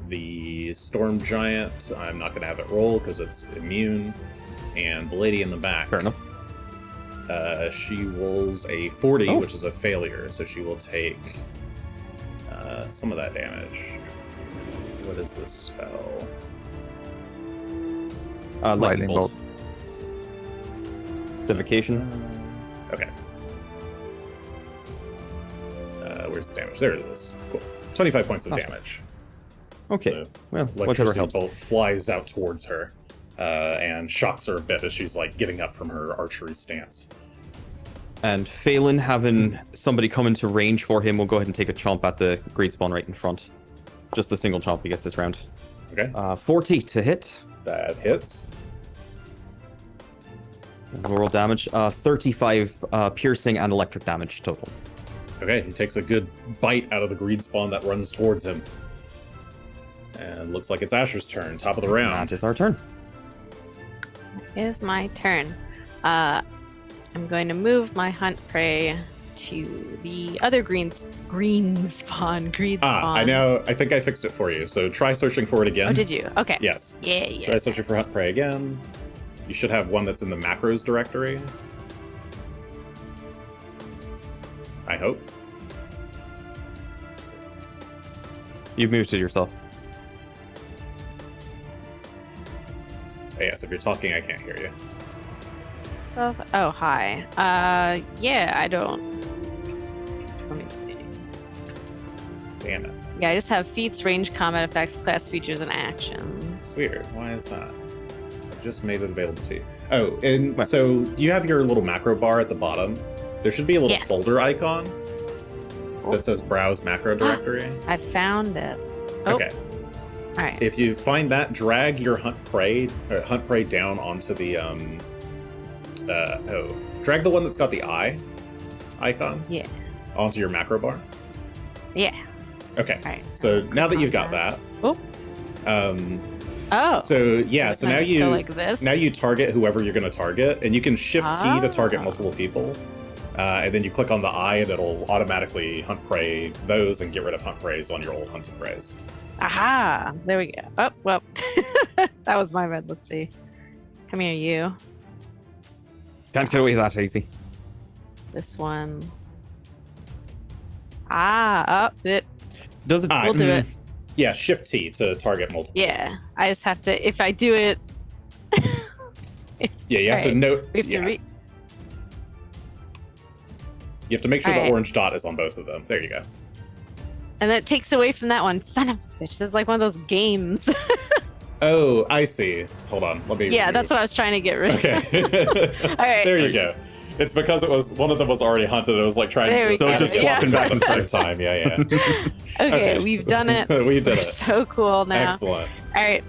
The storm giant, I'm not going to have it roll because it's immune, and the lady in the back. Fair enough. She rolls a 40, Oh. which is a failure, so she will take some of that damage. What is this spell? Lightning bolt. Civication. Okay. Where's the damage? There it is. Cool. 25 points of Ah. damage. Okay. So, Well, whatever electricity helps. bolt flies out towards her and shocks her a bit as she's like getting up from her archery stance. And Phelan, having somebody come into range for him, will go ahead and take a chomp at the great spawn right in front. Just the single chomp he gets this round. Okay, 40 to hit. that hits. Roll damage. 35 piercing and electric damage total. Okay, he takes a good bite out of the greed spawn that runs towards him. And looks like it's Asher's turn, top of the round. That is our turn. It's my turn. I'm going to move my hunt prey to the other greed spawn. I think I fixed it for you. So try searching for it again. Oh, did you? Okay. Yes. Yeah. Try searching for hunt prey again. You should have one that's in the macros directory. I hope. You've muted yourself. Yes, if you're talking, I can't hear you. Oh, hi. Yeah, I don't. Let me see. Damn it. Yeah, I just have feats, range, combat effects, class features, and actions. Weird. Why is that? I just made it available to you. Oh, and What? so you have your little macro bar at the bottom. There should be a little Yes. folder icon that says Browse Macro Directory. I found it. Oh, Okay. all right. If you find that, drag your hunt prey down onto the drag the one that's got the eye icon Yeah. onto your macro bar. Yeah. Okay. All right. So now that you've got that, Oh. so yeah, so can I now just you go like this? now you target whoever you're going to target, and you can shift T to target Ah. multiple people, and then you click on the eye, and it'll automatically hunt prey those and get rid of hunt preys on your old hunted preys. Aha! There we go. Oh, well, that was my bad. Let's see. Come here, you. Can't get away that easy. This one. Ah, it. Does it? We'll do it. Yeah, shift T to target multiple. Yeah, I just have to. If I do it, Yeah, you have to Alright, note. we have to Yeah, read. you have to make sure the Alright. orange dot is on both of them. There you go. And that takes away from that one. Son of a bitch. This is like one of those games. Oh, I see. Hold on. Let me. Yeah, that's what I was trying to get rid of. Okay. Alright. There you go. It's because it was one of them was already hunted. It was like trying There to we So go. just Yeah. swapping back at and the same forth. time. Yeah, Okay, we've done it. we did We're it. so cool now. Excellent. All right,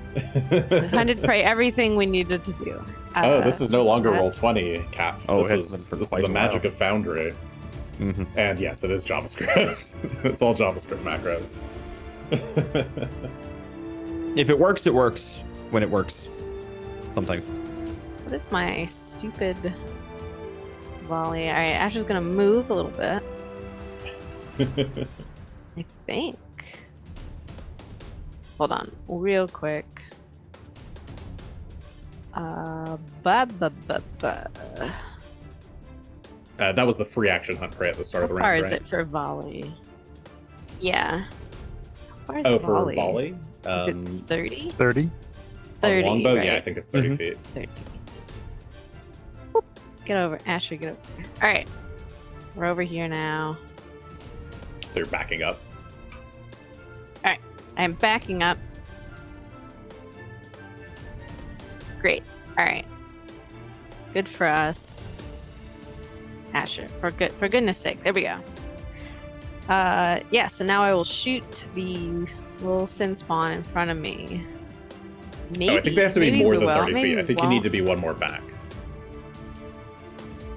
hunted prey, everything we needed to do. Oh, this is no longer that- roll 20, Cap. Oh, it this has is been for this is quite the a magic while. of Foundry. Mhm. And yes, it is JavaScript. It's all JavaScript macros. If it works, it works. When it works, sometimes. What is my stupid volley? All right, Ash is gonna move a little bit. I think. Hold on, real quick. Ba ba ba ba. That was the free action hunt prey at the start How of the far round, is right? it for volley? Yeah. How far is Oh, volley? for volley? Is it 30? 30? 30, longbow? right? Yeah, I think it's 30 Mhm. feet. 30. Whoop. Get over, Asher, get over here. All right. We're over here now. So you're backing up. I'm backing up. Great. All right. Good for us. Asher, for goodness sake. There we go. Yeah, so now I will shoot the little sin spawn in front of me. Maybe, Oh, I think they have to be maybe more we than will, 30 maybe feet. I we think you need won't. to be one more back.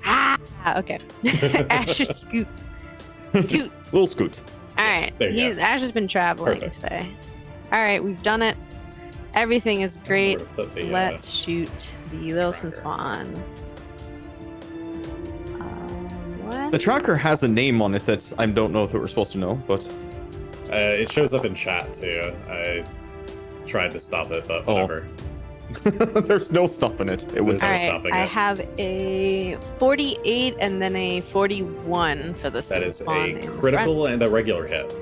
Ah, okay. Asher scoot. Just a little scoot. All right. There you go. Ash has been traveling Perfect. today. All right, we've done it. Everything is great. Where to put the, Let's shoot the Wilson tracker. spawn. What? The tracker has a name on it that I don't know if we're supposed to know, but it shows up in chat too. I tried to stop it, but Oh. whatever. there's no stopping it. It was There's no All right, stopping I it. have a 48 and then a 41 for the That is spawn a in critical and a regular hit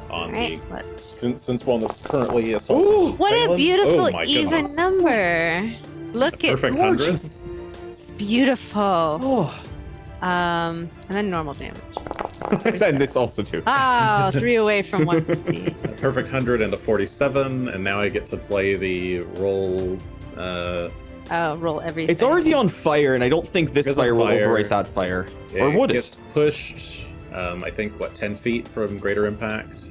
on front. All right, the let's. since one that's currently assaulting. Ooh, What a Phelan. beautiful Oh my even goodness. number. Look That's at perfect 100. gorgeous. it's beautiful. Oh, And then normal damage. and this also too. Oh, 3 away from 150. A perfect 100 and a 47, and now I get to play the roll. Oh, roll everything. It's already on fire, and I don't think this It's on fire will fire. overwrite that fire. Or would it? gets pushed, I think, 10 feet from greater impact,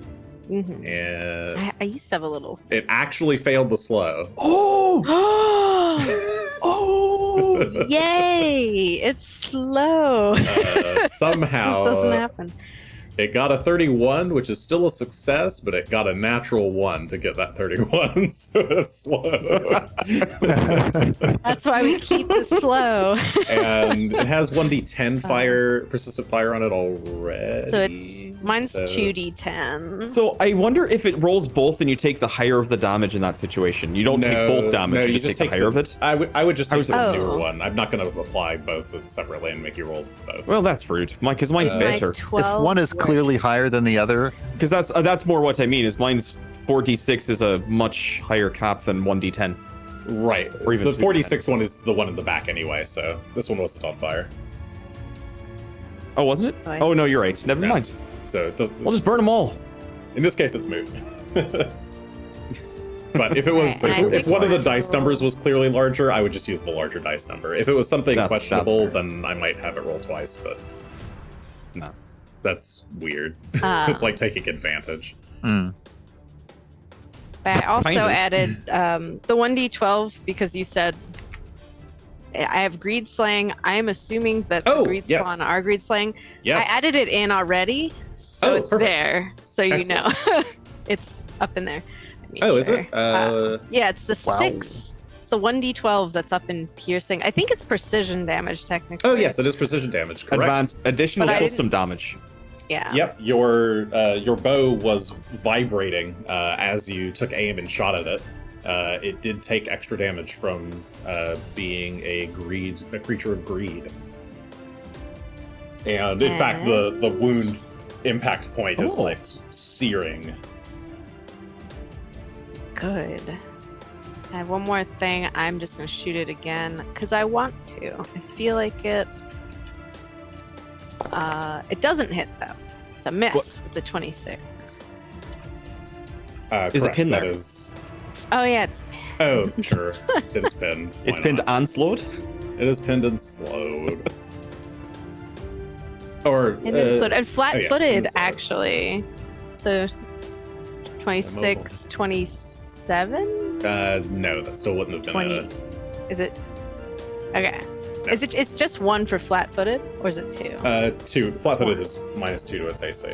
Mhm. and I used to have a little. it actually failed the slow. Oh! Oh, Oh! yay! It's slow. This Somehow, doesn't happen. it got a 31, which is still a success, but it got a natural 1 to get that 31, so it's slow. That's why we keep the slow. And it has 1d10 fire, persistent fire on it already. So it's mine's so- 2d10. So I wonder if it rolls both and you take the higher of the damage in that situation. You don't take both damage, you just take the higher of it? I would just take the Oh. newer one. I'm not going to apply both separately and make you roll both. Well, that's rude. Because mine's Uh, My better. 12 If one is works. clearly higher than the other, Because that's more what I mean, is mine's 4d6 is a much higher cap than 1d10. Right. Or even The 2d10. 46 one is the one in the back anyway, so this one wasn't on fire. Oh, wasn't it? Right. Oh, no, you're right. Never No. mind. So it doesn't. We'll just burn them all. In this case, it's moot. But if it was, Right, and I if one of the think dice roll- numbers was clearly larger, I would just use the larger dice number. If it was something That's questionable, fair. then I might have it roll twice. But No. that's weird. Uh, It's like taking advantage. But I also Kind of. added the 1d12 because you said I have greed slaying. I am assuming that the Oh, greed yes. spawn are greed slaying. Yes. I added it in already, so Oh, it's perfect. there. So you know, it's up in there. Let me Oh, is hear. it? Yeah, it's the Wow. 6. It's the 1d12 that's up in piercing. I think it's precision damage technically. Oh, yes, it is precision damage. Correct. Advanced additional But I custom didn't- damage. Yeah. Yep, your bow was vibrating as you took aim and shot at it. It did take extra damage from being a creature of greed. And in fact, the wound impact point is Oh. like searing. Good. I have one more thing. I'm just gonna shoot it again because I want to. I feel like it. It doesn't hit though. It's a miss What? with the 26. Is it Correct, pinned that there? is- Oh yeah, it's Oh, sure. It is pinned. It's Why pinned not? and slowed. It is pinned and slowed. Or and it's sort of flat-footed it's slowed. actually. So 26, 27. No, that still wouldn't have been 20. Is it? Okay. No. Is it? It's just 1 for flat-footed, or is it 2? 2. Flat-footed is -2 to its AC.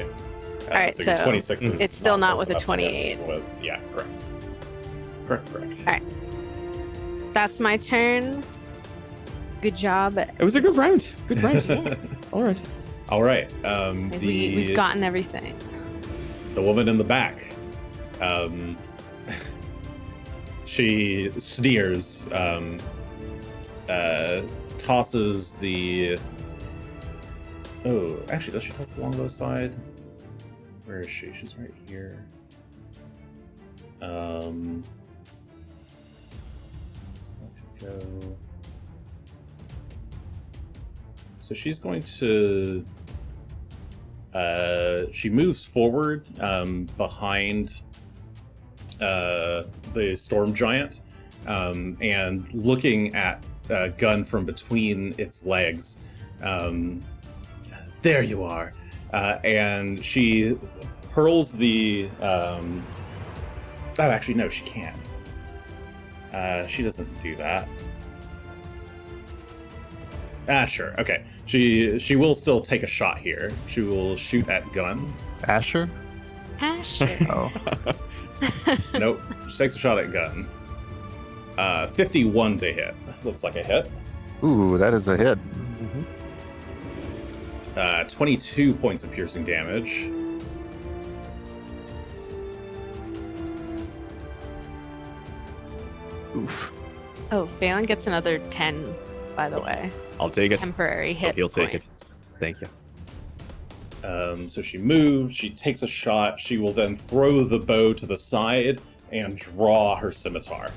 Alright, so your so 26 is it's still not close with a enough to hit 28. with- yeah, correct. Correct. Alright. That's my turn. Good job. It was a good round. Good round. Yeah. All right. All right. We've gotten everything. The woman in the back. She sneers, tosses the. Oh, actually, does she toss the longbow side? Where is she? She's right here. So that should go. So she's going to. She moves forward behind the storm giant, and looking at Gunn from between its legs. There you are, and she hurls the. Oh, actually, no, she can't. She doesn't do that. Sure. Okay. She will still take a shot here. She will shoot at Gunn. Asher? Asher. Oh, Nope. She takes a shot at Gunn. 51 to hit. Looks like a hit. ooh, that is a hit. 22 points of piercing damage. Oof. Oh, Valen gets another 10, by the way. I'll take it. Temporary hit he'll take it. points. Thank you. So she moves, she takes a shot, she will then throw the bow to the side and draw her scimitar.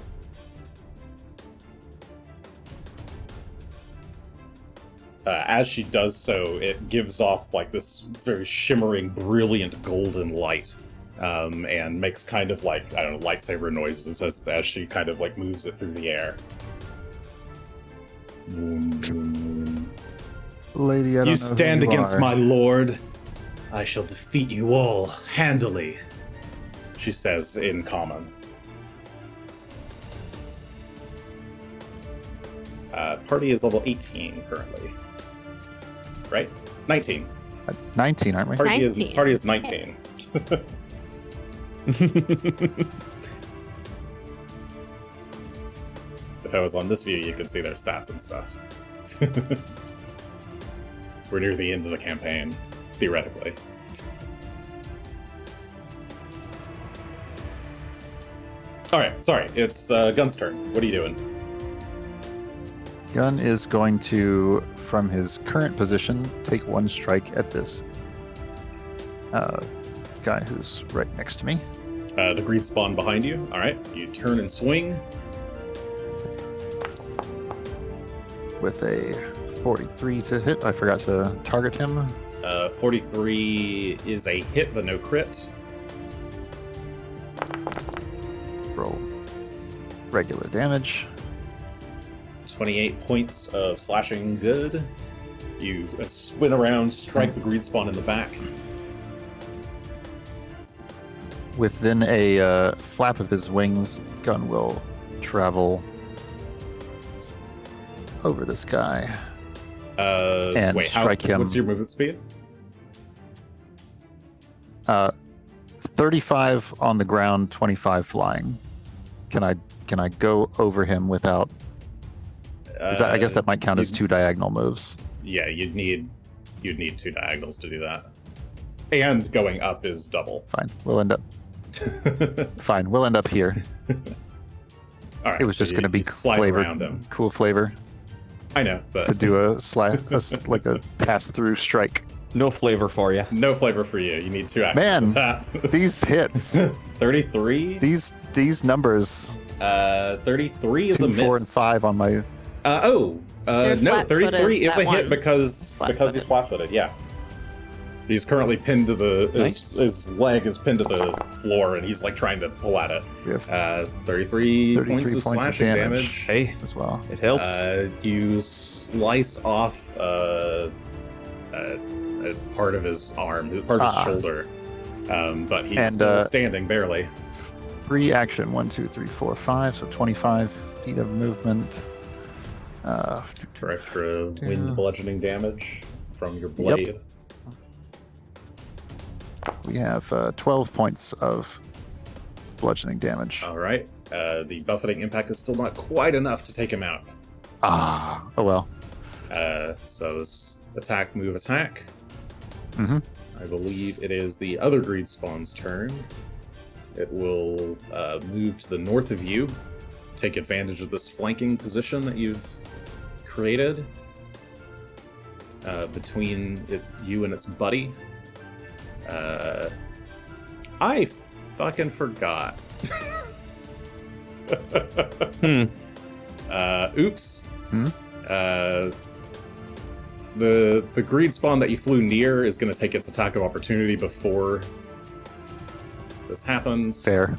As she does so, it gives off like this very shimmering, brilliant golden light, and makes kind of like, I don't know, lightsaber noises as she kind of like moves it through the air. Vroom, vroom, vroom. Lady, I don't know You who stand you against are. my lord. I shall defeat you all handily, she says in common. Party is level 18 currently. Right? 19. 19, aren't we? Party 19. is party is 19. If I was on this view, you could see their stats and stuff. We're near the end of the campaign, theoretically. Alright, sorry, it's Gunn's turn. What are you doing? Gunn is going to, from his current position, take one strike at this guy who's right next to me. The greed spawn behind you. Alright, you turn and swing. With a 43 to hit. I forgot to target him. 43 is a hit, but no crit. Roll regular damage. 28 points of slashing good. You spin around, strike the greed spawn in the back. Within a flap of his wings, Gunn will travel over this guy. And wait, strike him. What's your movement speed? 35 on the ground, 25 flying. Can I go over him without? I guess that might count as 2 diagonal moves. Yeah, you'd need 2 diagonals to do that. And going up is double. Fine, we'll end up. Fine, we'll end up here. All right, It was just going to be slide around him. cool flavor I know, but to do like a pass-through strike. No flavor for you. no flavor for you. You need 2 actions. Man, for that. These hits, 33. these numbers, 33 is 2, a miss. 4, and 5 on my. No, flat-footed, 33 is that a hit one. because he's flat-footed. Yeah, he's currently pinned to the Nice. his leg is pinned to the floor, and he's like trying to pull at it. We have 33 points 33 of points of slashing damage. Hey, as well. it helps. You slice off a part of his arm, part of his shoulder, but he's still standing barely. Free action 1, 2, 3, 4, 5. So 25 feet of movement. For extra wind bludgeoning damage from your blade. We have 12 points of bludgeoning damage. All right. The buffeting impact is still not quite enough to take him out. Oh well. So it's attack, move, attack. Mm-hmm. I believe it is the other greed spawn's turn. It will move to the north of you, take advantage of this flanking position that you've created between you and its buddy. I fucking forgot. Oops. The greed spawn that you flew near is going to take its attack of opportunity before this happens. Fair.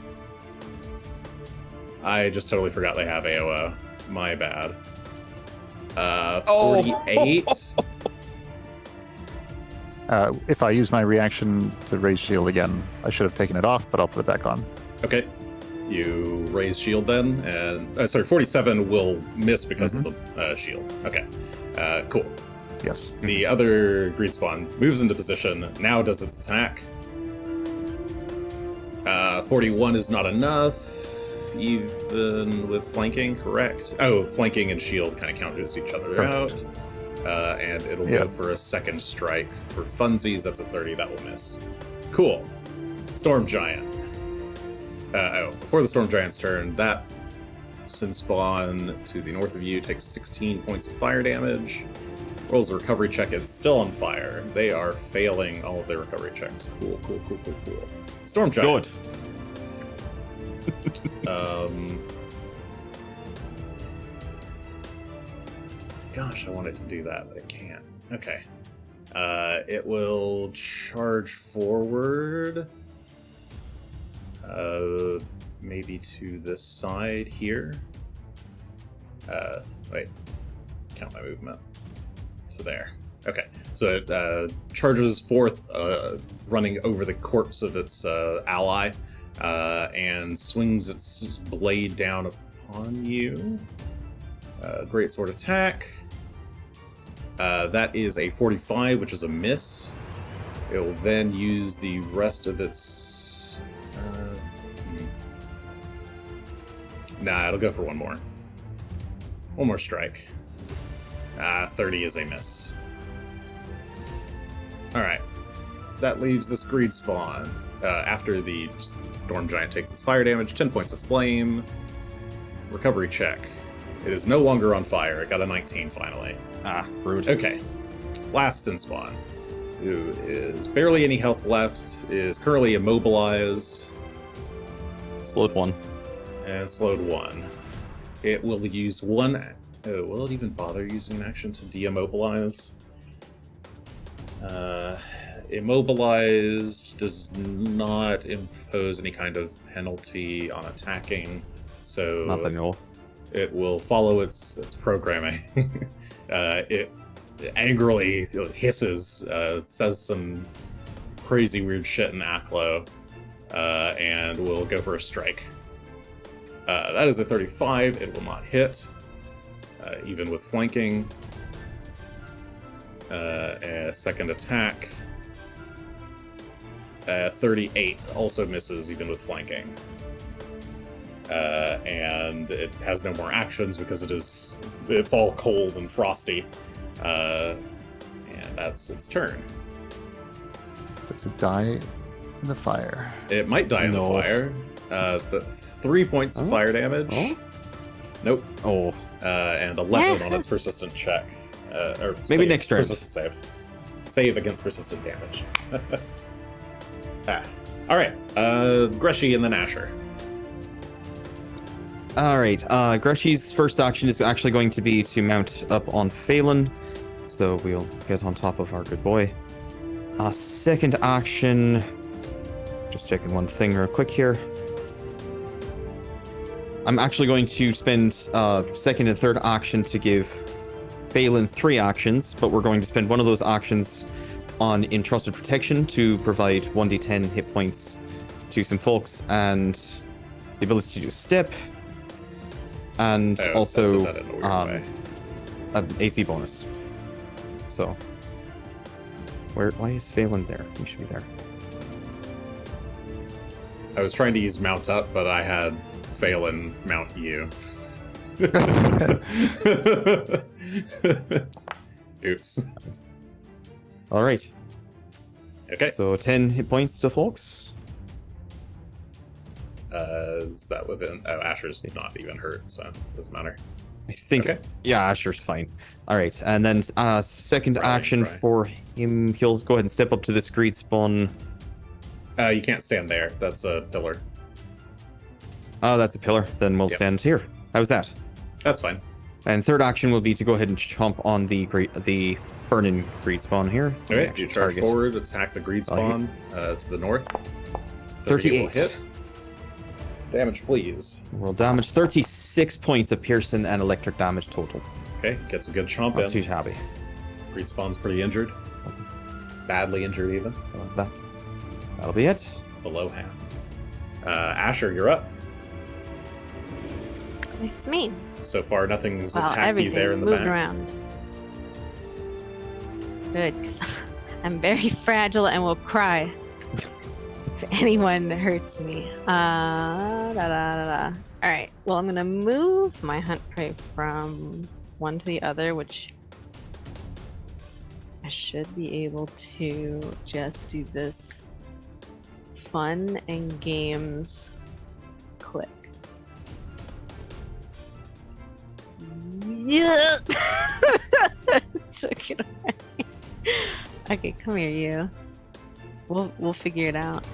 I just totally forgot they have AOO. My bad. 48. If I use my reaction to raise shield again, I should have taken it off, but I'll put it back on. Okay. You raise shield then, and 47 will miss because of the shield. Okay. Cool. Yes. The other greed spawn moves into position, now does its attack. 41 is not enough, even with flanking, correct? Oh, flanking and shield kind of counters each other Perfect. out. And it'll go for a second strike. For funsies, that's a 30, that will miss. Cool. Storm Giant. Before the Storm Giant's turn, that Sin Spawn to the north of you takes 16 points of fire damage. Rolls a recovery check. It's still on fire. They are failing all of their recovery checks. Cool. Storm Giant. Good. Gosh, I wanted to do that, but I can't. Okay. It will charge forward. Maybe to this side here. Wait. Count my movement. To there. Okay. So it charges forth, running over the corpse of its ally, and swings its blade down upon you. Great sword attack. That is a 45, which is a miss. It will then use the rest of its... Nah, it'll go for one more. One more strike. 30 is a miss. Alright. That leaves this greed spawn. After the Storm Giant takes its fire damage, 10 points of flame. Recovery check. It is no longer on fire. It got a 19 finally. Rude. Okay. Last Sin Spawn, who is barely any health left, is currently immobilized. Slowed 1. And slowed 1. It will use one... Oh, will it even bother using an action to de-immobilize? Immobilized does not impose any kind of penalty on attacking, so... Not that I know of. It will follow its programming. It angrily hisses, says some crazy weird shit in Aklo, and will go for a strike. That is a 35. It will not hit. even with flanking. A second attack. 38 also misses even with flanking. And it has no more actions because it's all cold and frosty. And that's its turn. Does it die in the fire? It might die in the fire. 3 points of fire damage. Oh? Nope. Oh. And 11 on its persistent check. Or maybe save, next turn. Persistent save. Save against persistent damage. Alright. Greshy and then Asher. Alright, Greshy's first action is actually going to be to mount up on Phelan. So we'll get on top of our good boy. Second action... Just checking one thing real quick here. I'm actually going to spend second and third action to give Phelan 3 actions, but we're going to spend one of those actions on Entrusted Protection to provide 1d10 hit points to some folks, and the ability to do Step, and also an AC bonus. So, why is Phelan there? He should be there. I was trying to use mount up, but I had Phelan mount you. Oops. All right. Okay. So 10 hit points to folks. Is that within? Oh, Asher's not even hurt, so it doesn't matter. I think. Okay. Yeah, Asher's fine. All right, and then second action for him, he'll go ahead and step up to this greed spawn. You can't stand there. That's a pillar. Oh, that's a pillar. Then we'll stand here. How's that? That's fine. And third action will be to go ahead and chomp on the burning greed spawn here. Okay, you charge forward, attack the greed spawn to the north. 38. Hit. Damage, please. Roll damage. 36 points of piercing and electric damage total. Okay, gets a good chomp in. Not too shabby. Greed spawn's pretty injured. Badly injured, even. That'll be it. Below half. Asher, you're up. It's me. So far, nothing's Well, attacked you there in the moved back. around. Good, 'cause I'm very fragile and will cry if anyone hurts me. All right. Well, I'm gonna move my hunt prey from one to the other, which I should be able to just do this fun and games click. Yeah. Took it away. Okay, come here, you. We'll figure it out.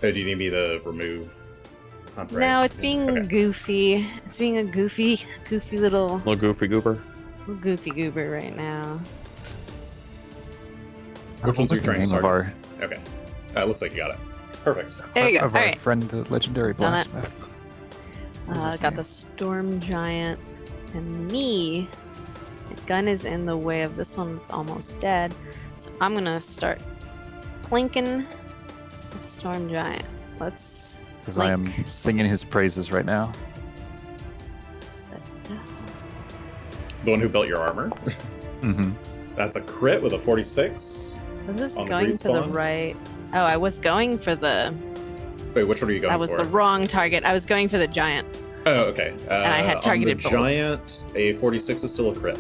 Oh, do you need me to remove hunt prey? No, it's being goofy. It's being a goofy little Goofy goober. goofy goober right now. Which ones are you trying to name of target? our Okay. Looks like you got it. Perfect. There you go. of All our right. friend, the legendary Done it. blacksmith? What is his Got name? the storm giant and me. The gun is in the way of this one that's almost dead. So I'm gonna start plinking with storm giant. Let's Because I am singing his praises right now. The one who built your armor. Mm-hmm. That's a crit with a 46. Was this On the going greed to the spawn? right? Oh, I was going for the. Wait, which one are you going That was for? the wrong target. I was going for the giant. Oh, okay. And I had targeted on the both. giant, a 46 is still a crit.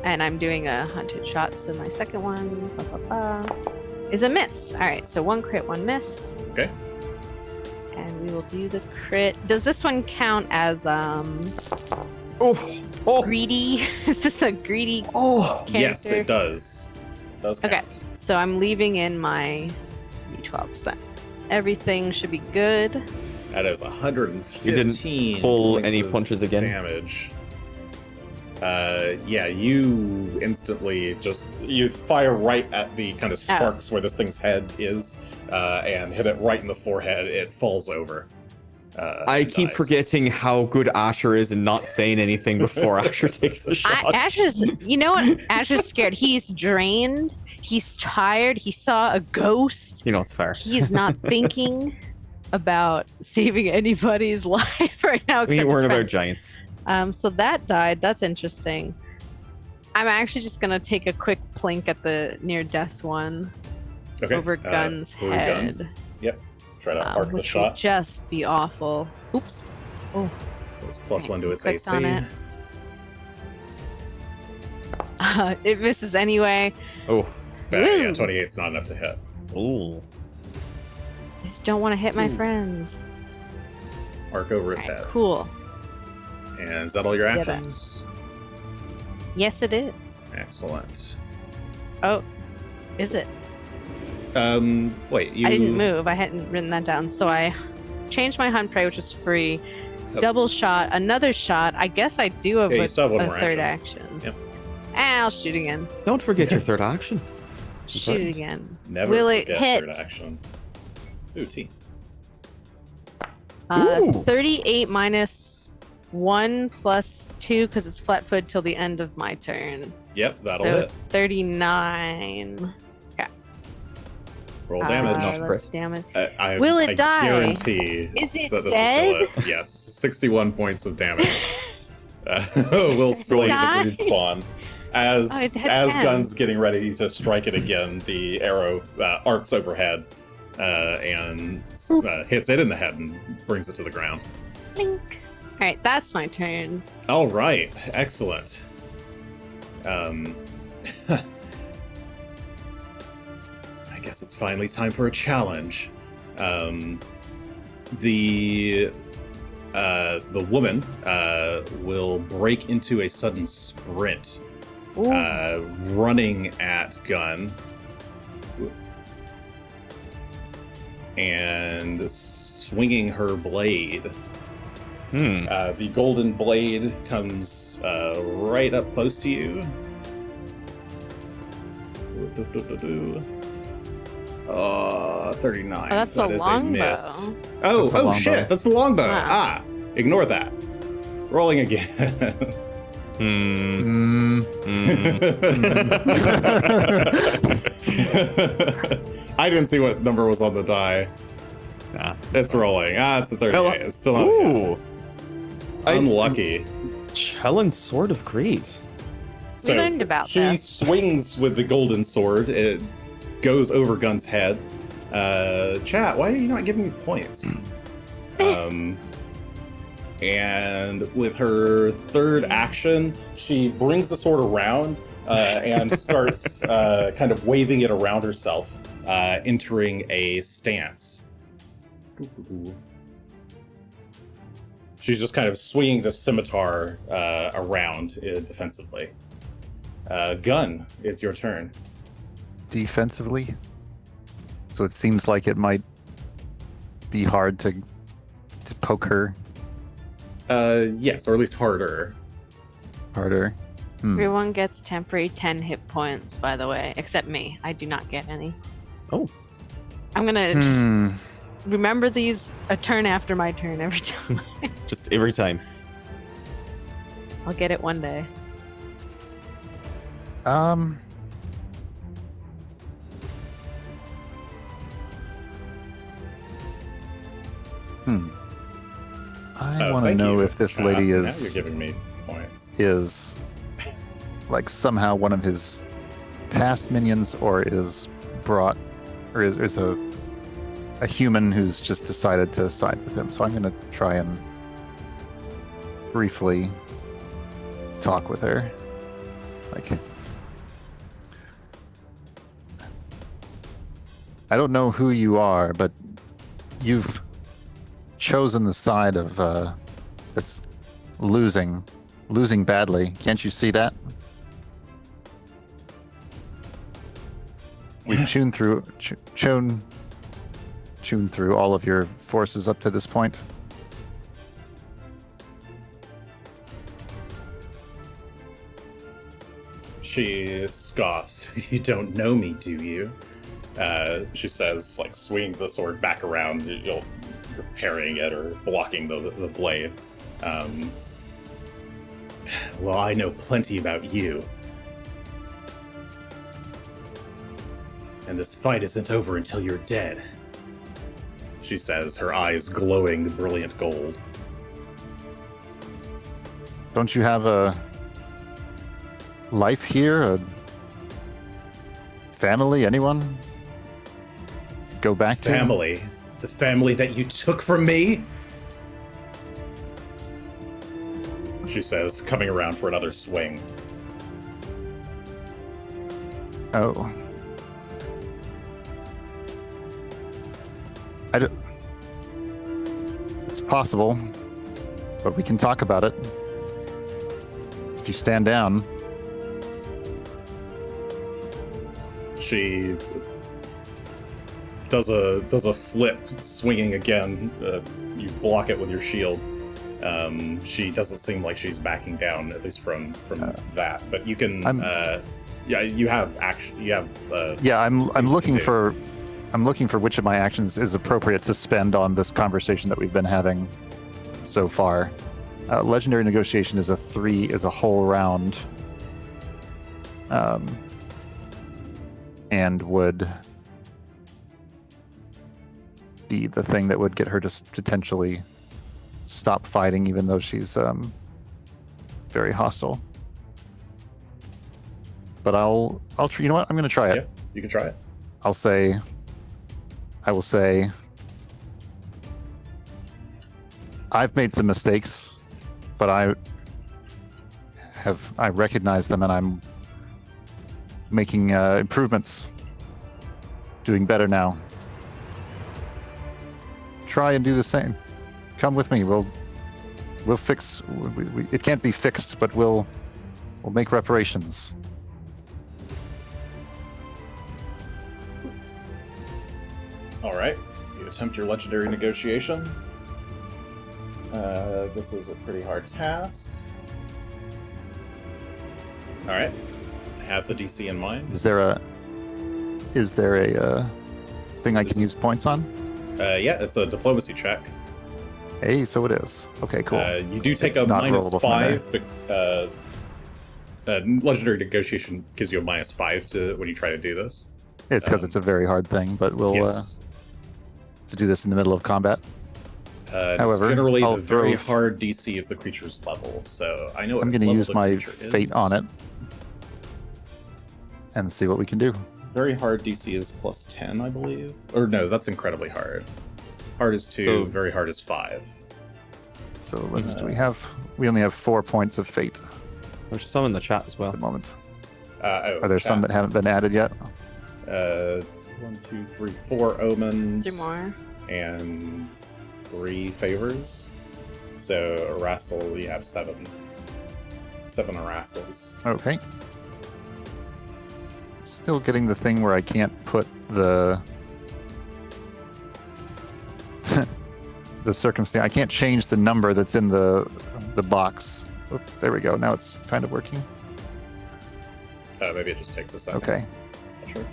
And I'm doing a hunted shot, so my second one is a miss. All right, so 1 crit, 1 miss. Okay. And we will do the crit. Does this one count as Oh, greedy? Is this a greedy oh. character? Yes, it does. It does count. Okay, so I'm leaving in my D12 then. Everything should be good. That is 115. You didn't pull points any of punches again? Damage. Yeah, you instantly you fire right at the kind of sparks where this thing's head is, and hit it right in the forehead. It falls over. I keep dies. forgetting how good Asher is and not saying anything before Asher takes the shot. You know what? Asher's scared. He's drained. He's tired. He saw a ghost. You know, it's fair. He's not thinking. about saving anybody's life right now. We except weren't his about friends. giants. So that died. That's interesting. I'm actually just gonna take a quick plink at the near death one Okay. over Gunn's through Gunn. head, Yep. Try to arc the which will shot. just be awful. Oops. Oh, It's +1 to its clicked AC. on it. It misses anyway. Oh. But, yeah, Ooh. 28's not enough to hit. Ooh. I just don't want to hit my Ooh. friends. Arc over its Alright, head. cool. And is that all your Get it. actions? Yes, it is. Excellent. Oh, is it? Wait, you... I didn't move. I hadn't written that down. So I changed my hunt prey, which is free. Oh. Double shot, another shot. I guess I do have Yeah, you a still have one more third action. action. Yep. And I'll shoot again. Don't forget your third action. Shoot Important. again. Never Will it forget hit? third action. Ooh, T. Ooh. 38 minus 1 plus 2 because it's flat-footed till the end of my turn. Yep, that'll so hit. 39. Roll damage. Not let's crit. damage. I Will it I die? guarantee Is it that this dead? will kill it. Yes, 61 points of damage. Will slay to die? breed spawn. As Oh, it had 10. Gunn's getting ready to strike it again, the arrow arcs overhead and hits it in the head and brings it to the ground. Blink. All right, that's my turn. All right, excellent. I guess it's finally time for a challenge. The woman will break into a sudden sprint, Ooh. running at Gunn and swinging her blade. The golden blade comes right up close to you. 39. Oh, that's the That is a miss. longbow. Oh, That's the longbow. shit! That's the longbow. Wow. Ah, ignore that. Rolling again. I didn't see what number was on the die. Nah, It's rolling. It's a 38. Oh, It's still not Ooh. unlucky. Chellen's Sword of Greed. We learned about she this. swings with the golden sword. It goes over Gunn's head. Chat, why are you not giving me points? And with her third action, she brings the sword around and starts kind of waving it around herself, entering a stance. She's just kind of swinging the scimitar around defensively. Gunn, it's your turn. Defensively. So it seems like it might be hard to poke her Yes, or at least harder. harder. Everyone gets temporary 10 hit points, by the way, except me. I do not get any. Oh. I'm gonna just remember these a turn after my turn every time. Just every time. I'll get it one day. I want to know if this lady Now you're is giving me points. like somehow one of his past minions, or is brought, or is a human who's just decided to side with him. So I'm going to try and briefly talk with her. Like, I don't know who you are, but you've chosen the side of that's losing badly. Can't you see that? We've chewed through all of your forces up to this point. She scoffs. You don't know me, do you? She says, like, swinging the sword back around, you're parrying it or blocking the blade. Well, I know plenty about you. And this fight isn't over until you're dead. she says, her eyes glowing brilliant gold. Don't you have a life here? A family? Anyone? Go back to? Family? The family that you took from me? She says, coming around for another swing. Oh. It's possible, but we can talk about it. If you stand down. She does a flip, swinging again. You block it with your shield. She doesn't seem like she's backing down, at least from that. But you can. You have action. You have. I'm looking for. I'm looking for which of my actions is appropriate to spend on this conversation that we've been having so far. Legendary Negotiation is a whole round, and would be the thing that would get her to potentially stop fighting, even though she's very hostile. But I'll you know what? I'm going to try it. Yeah, you can try it. I will say, I've made some mistakes, but I recognize them, and I'm making improvements, doing better now. Try and do the same. Come with me. We'll fix. It can't be fixed, but we'll make reparations. All right, you attempt your legendary negotiation. This is a pretty hard task. All right, I have the DC in mind. Is there a thing I can use points on? Yeah, it's a diplomacy check. Hey, so it is. Okay, cool. You do take It's a not minus rollable from 5, but legendary negotiation gives you a minus 5 to when you try to do this. It's because it's a very hard thing, but we'll Yes. to do this in the middle of combat. However, it's generally I'll the very throw- hard DC of the creature's level, so I know. I'm going to use my fate on it and see what we can do. Very hard DC is plus 10, I believe. Or no, that's incredibly hard. Hard is 2, So- very hard is 5. So we only have 4 points of fate There's some in the chat as well. at the moment. Are Are there some that haven't been added yet? 1, 2, 3, 4 omens. 2 more. And 3 favors. So Erastil, you have 7. 7 Erastils. Okay. Still getting the thing where I can't put the the circumstance. I can't change the number that's in the box. Oop, there we go. Now it's kind of working. Maybe it just takes a second. Okay. Not sure.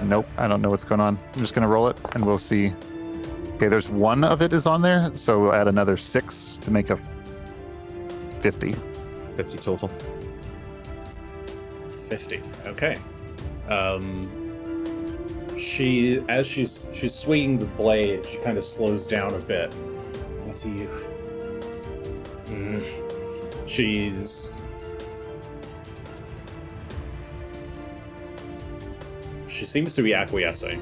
Nope. I don't know what's going on. I'm just gonna roll it and we'll see. Okay, there's 1 of it is on there, so we'll add another 6 to make a 50. 50 total. 50. Okay. As she's swinging the blade, she kind of slows down a bit. What do you? She seems to be acquiescing.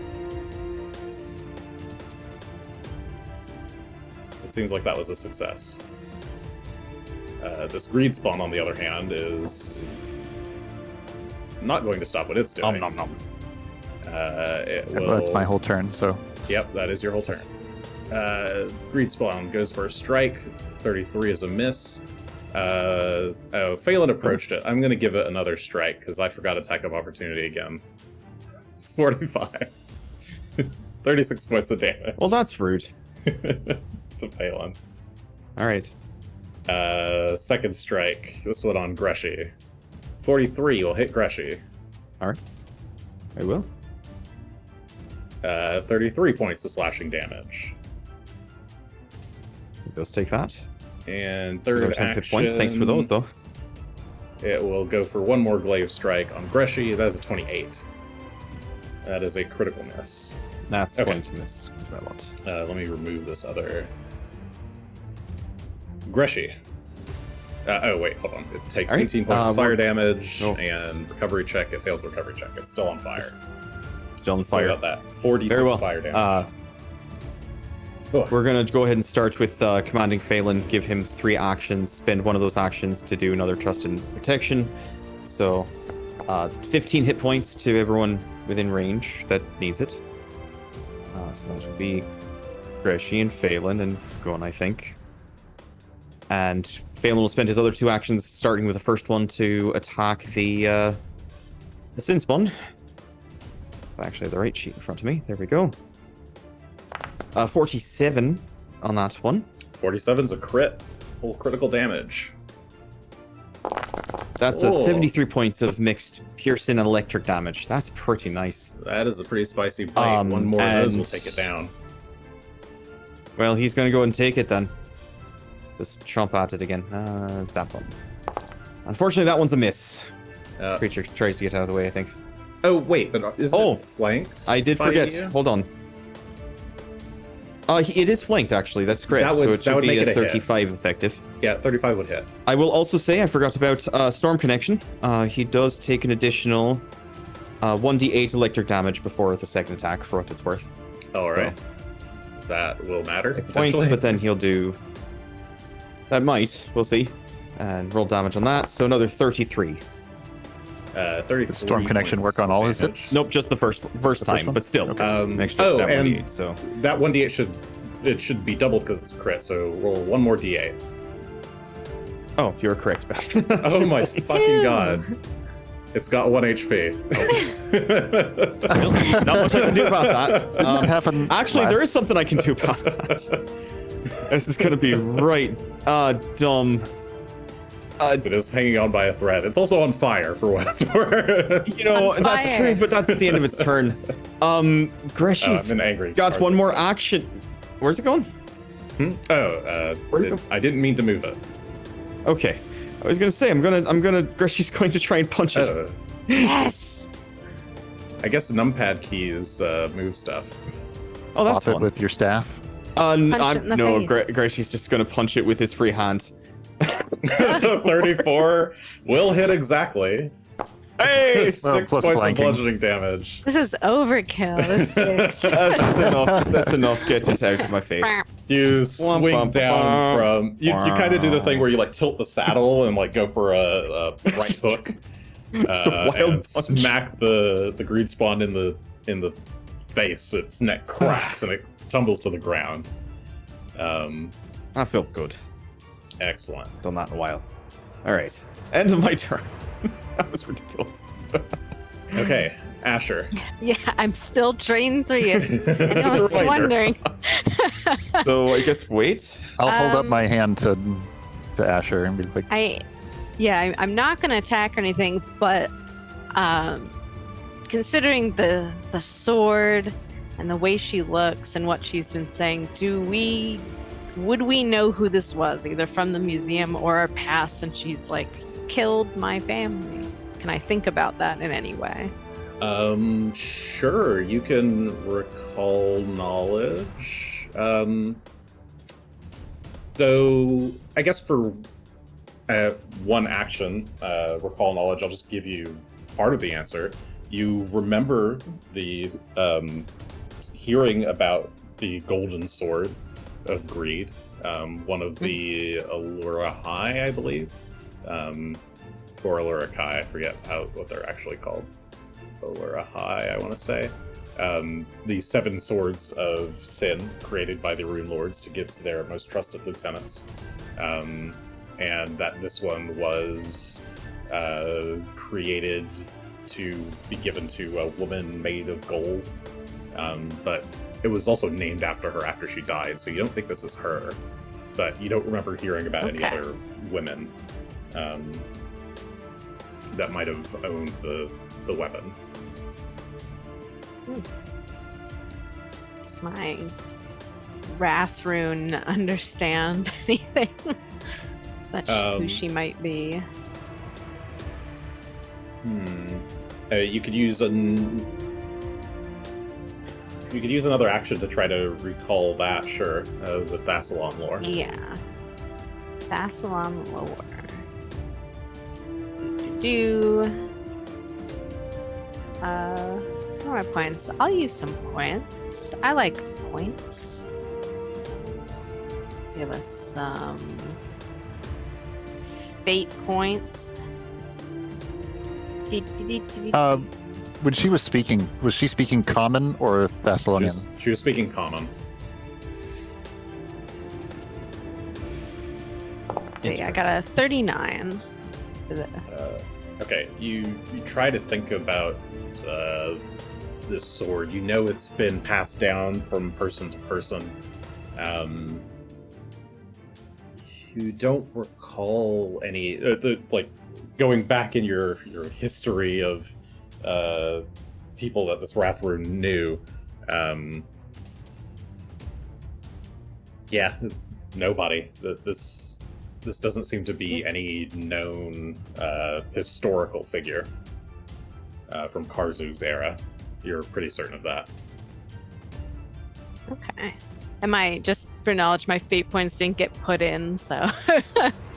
It seems like that was a success. This greed spawn, on the other hand, is not going to stop what it's doing. Nom nom nom. Well, that's my whole turn. So Yep, that is your whole turn. Greed spawn goes for a strike. 33 is a miss. Phelan approached it. I'm going to give it another strike because I forgot attack of opportunity again. 45. 36 points of damage Well, that's rude. to Phelan. All right. Second strike. This one on Greshy. 43 will hit Greshy. I will. 33 points of slashing damage. Let's take that. And Those third are 10 action. hit points. Thanks for those, though. It will go for one more glaive strike on Greshy. That is a 28. That is a critical miss. That's Okay. going to miss by a lot. Let me remove this other. Greshy. Oh, wait, hold on. It takes All right, 18 points of fire we're- damage Oh. and recovery check. It fails the recovery check. It's still on fire. Still on Sorry fire. about that. 46 Very well. fire damage. We're going to go ahead and start with commanding Phelan, give him 3 actions, spend one of those actions to do another trust and protection. So 15 hit points to everyone within range that needs it. So that would be Greshy and Phelan and Gunn, I think. And Phelan will spend his other 2 actions, starting with the first one to attack the Sin Spawn. I actually have the right sheet in front of me. There we go. 47 on that one. 47's a crit. Full critical damage. That's Oh. 73 points of mixed piercing and electric damage. That's pretty nice. That is a pretty spicy bite. One more of those will take it down. Well, he's going to go and take it then. Just trump at it again. That one. Unfortunately, that one's a miss. Creature tries to get out of the way, I think. Oh, wait, but isn't it flanked? I did by forget. you? Hold on. It is flanked, actually. That's correct. That would- so it that should would be make a it a hit. 35 effective. Yeah, 35 would hit. I will also say I forgot about Storm Connection. He does take an additional 1d8 electric damage before the second attack, for what it's worth. Alright. That will matter. Points, potentially. but then he'll do... That might. We'll see. And roll damage on that. So another 33. 33 Does Storm Connection points work on all of his damage. hits? Nope, just the first time, one? but still. Okay. An extra Oh, that and 1d8, so... that 1d8 should be doubled because it's a crit, so roll one more d8. Oh, you're correct. Oh my fucking god. It's got 1 HP. Not much I can do about that. Didn't that happen Actually, last- there is something I can do about that. This is gonna be right dumb. It is hanging on by a thread. It's also on fire, for what it's worth. You know, On that's fire. true, but that's at the end of its turn. Greshy's I'm an angry got person. one more action. Where's it going? Where'd it go? I didn't mean to move it. Okay. I was gonna say Greshy's going to try and punch it. Yes. I guess numpad keys move stuff. Oh, that's Pop it fun. with your staff. it in the No, face. Greshy's just gonna punch it with his free hand. So 34 will hit exactly. Hey! 6 Well, points plus of flanking. bludgeoning damage. This is overkill. This is That's enough. That's enough. Get it out of my face. You Womp, swing womp, down womp. from... You kind of do the thing where you like tilt the saddle and like go for a right hook. Just a wild And punch. smack the green spawn in the face. Its neck cracks and it tumbles to the ground. That felt good. Excellent. Done that in a while. All right. End of my turn. That was ridiculous. Okay, Asher. yeah, I'm still trained 3. Just a Anyone's reminder. wondering. So I guess wait. I'll hold up Um, my hand to Asher and be like, I'm not going to attack or anything, but considering the sword and the way she looks and what she's been saying, would we know who this was, either from the museum or our past, since she's like killed my family? Can I think about that in any way? Sure. You can recall knowledge. So I guess for one action, recall knowledge, I'll just give you part of the answer. You remember the hearing about the golden sword of greed, one of the Allura High, I believe, or Allura Kai, I forget what they're actually called. Allura High, I want to say. The 7 swords of sin created by the Runelords to give to their most trusted lieutenants. And that this one was created to be given to a woman made of gold. But it was also named after her after she died, so you don't think this is her. But you don't remember hearing about any Okay. other women that might have owned the weapon. Does my Wrath rune understand anything? Who she might be? You could use you could use another action to try to recall that, sure, with Bassalon lore. Yeah. Bassalon lore. What are my points? I'll use some points. I like points. Give us some fate points. When she was speaking, was she speaking Common or Thessalonian? She was speaking Common. See, I got a 39 for this. Okay, you try to think about this sword. You know it's been passed down from person to person. You don't recall any going back in your history of people that this Wrathrune knew. Yeah, nobody. This doesn't seem to be any known historical figure from Karzug's era. You're pretty certain of that. Okay. Am I just for knowledge? My fate points didn't get put in, so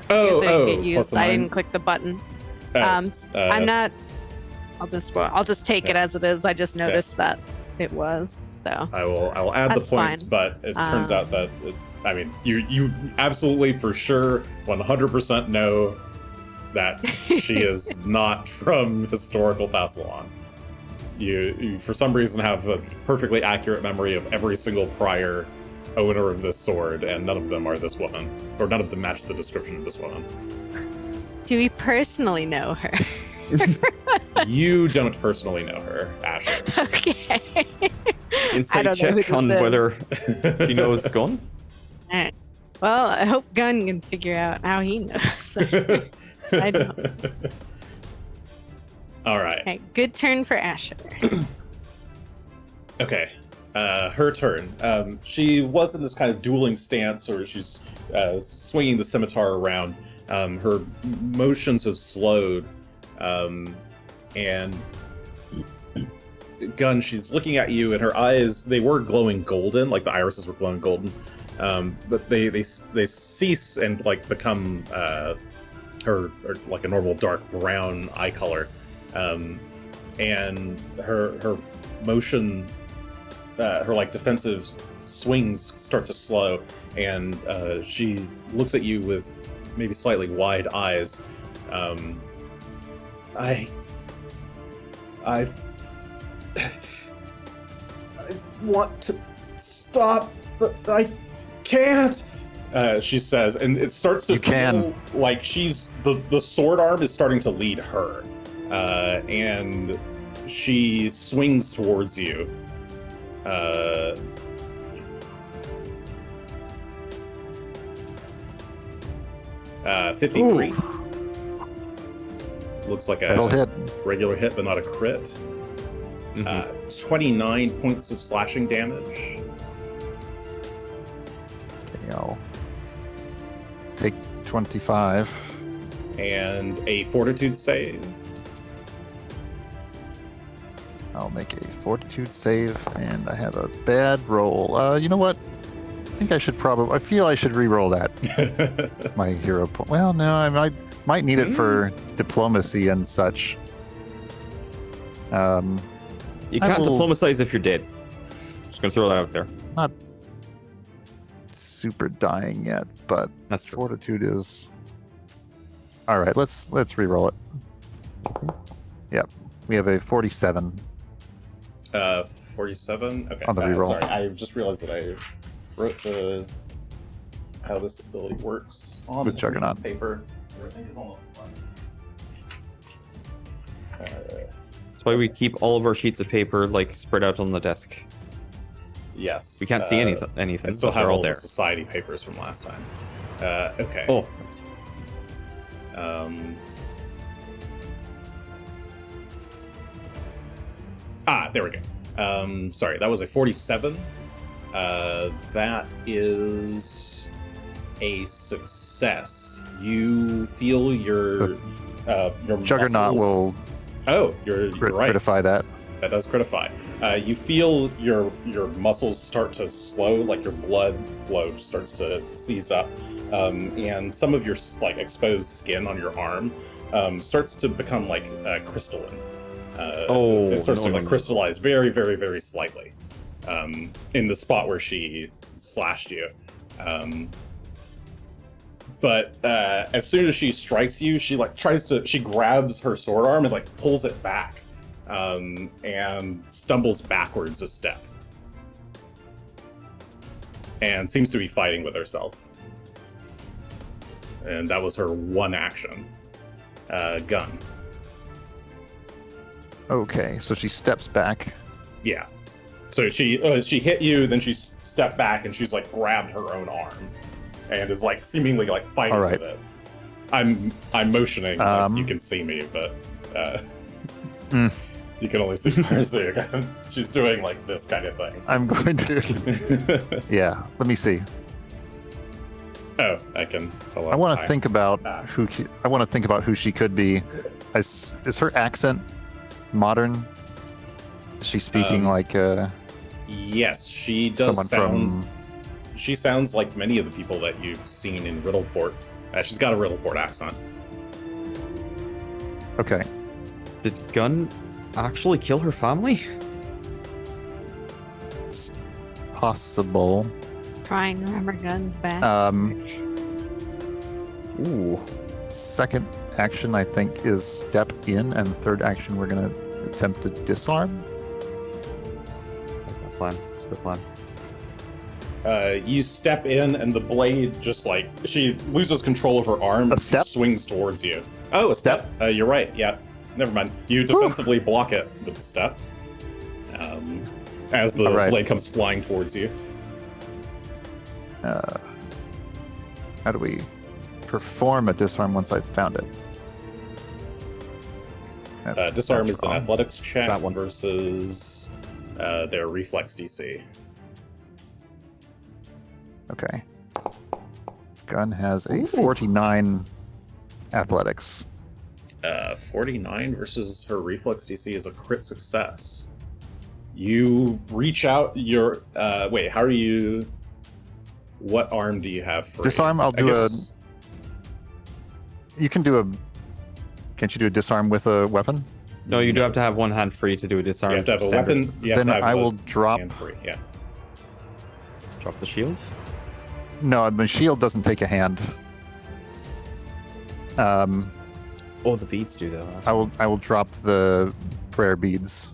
Oh, get used. I didn't click the button. I'm not. I'll just take it as it is. I just noticed that it was. So I will add the That's points, fine. but it turns out that you absolutely for sure 100% know that she is not from historical Thassalon. You for some reason have a perfectly accurate memory of every single prior owner of this sword, and none of them are this woman, or none of them match the description of this woman. do we personally know her? You don't personally know her, Asher. Okay. I Insight don't know who check on this is. whether he knows Gunn. Alright. Well, I hope Gunn can figure out how he knows. I don't. All right. Okay, good turn for Asher. Okay, her turn. She was in this kind of dueling stance, or she's swinging the scimitar around. Her motions have slowed, and Gunn, she's looking at you, and her eyes, they were glowing golden, like the irises were glowing golden, but they cease and like become her or like a normal dark brown eye color, and her motion, her like defensive swings start to slow, and she looks at you with maybe slightly wide eyes. I want to stop, but I can't. She says, and it starts to feel like she's the sword arm is starting to lead her, and she swings towards you. 53. Ooh. Looks like That'll hit. regular hit, but not a crit. 29 points of slashing damage. Okay, I'll take 25. And a fortitude save. I'll make a fortitude save, and I have a bad roll. You know what? I feel I should re-roll that. My hero point. Well, no, I might need it for diplomacy and such. You I can't will- diplomatize if you're dead. Just gonna throw that out there. Not super dying yet, but That's true. fortitude is. All right, let's re-roll it. Yep, we have a 47. 47. Okay. On the reroll. Sorry, I just realized that I wrote how this ability works on With the Juggernaut. paper. Everything is on the That's why we keep all of our sheets of paper like spread out on the desk. yes. We can't see anything. I still but have they're all all there. the society papers from last time. Okay. Oh, There we go. Sorry, that was a 47. That is a success. You feel your Juggernaut muscles... will Oh, you're right. critify that. that does critify. You feel your muscles start to slow, like your blood flow starts to seize up, and some of your like exposed skin on your arm starts to become like crystalline. It starts to like crystallize very, very, very slightly in the spot where she slashed you. But as soon as she strikes you, she like she grabs her sword arm and like pulls it back and stumbles backwards a step and seems to be fighting with herself. And that was her one action. Gunn. Okay, so she steps back. Yeah. So she hit you, then she stepped back and she's like grabbed her own arm and is like seemingly like fighting with it. I'm motioning. Like, you can see me, but you can only see Marcy again. She's doing like this kind of thing. I'm going to. Yeah. Let me see. Oh, I can. Hold on. I want to think about who she could be. Is her accent modern? Is she speaking like yes, she does someone She sounds like many of the people that you've seen in Riddleport. She's got a Riddleport accent. Okay. Did Gunn actually kill her family? It's possible. Trying to remember Gunn's back. Ooh. Second action, I think, is step in, and third action, we're going to attempt to disarm. Good plan. That's a good plan. You step in, and the blade just like she loses control of her arm. A step? She swings towards you. Oh, a step. You're right. Yeah. Never mind. You defensively block it with the step. As the blade comes flying towards you. How do we perform a disarm once I've found it? Disarm is an athletics check that one versus their reflex DC. Okay. Gunn has a 49 athletics. 49 versus her reflex DC is a crit success. You reach out your wait, how are you? What arm do you have for disarm? I'll do You can do a. Can't you do a disarm with a weapon? No, you do have to have one hand free to do a disarm. You have to have a weapon. Then I will drop. Hand free. Yeah. Drop the shield. No, my shield doesn't take a hand. Oh, the beads do though. I will drop the prayer beads.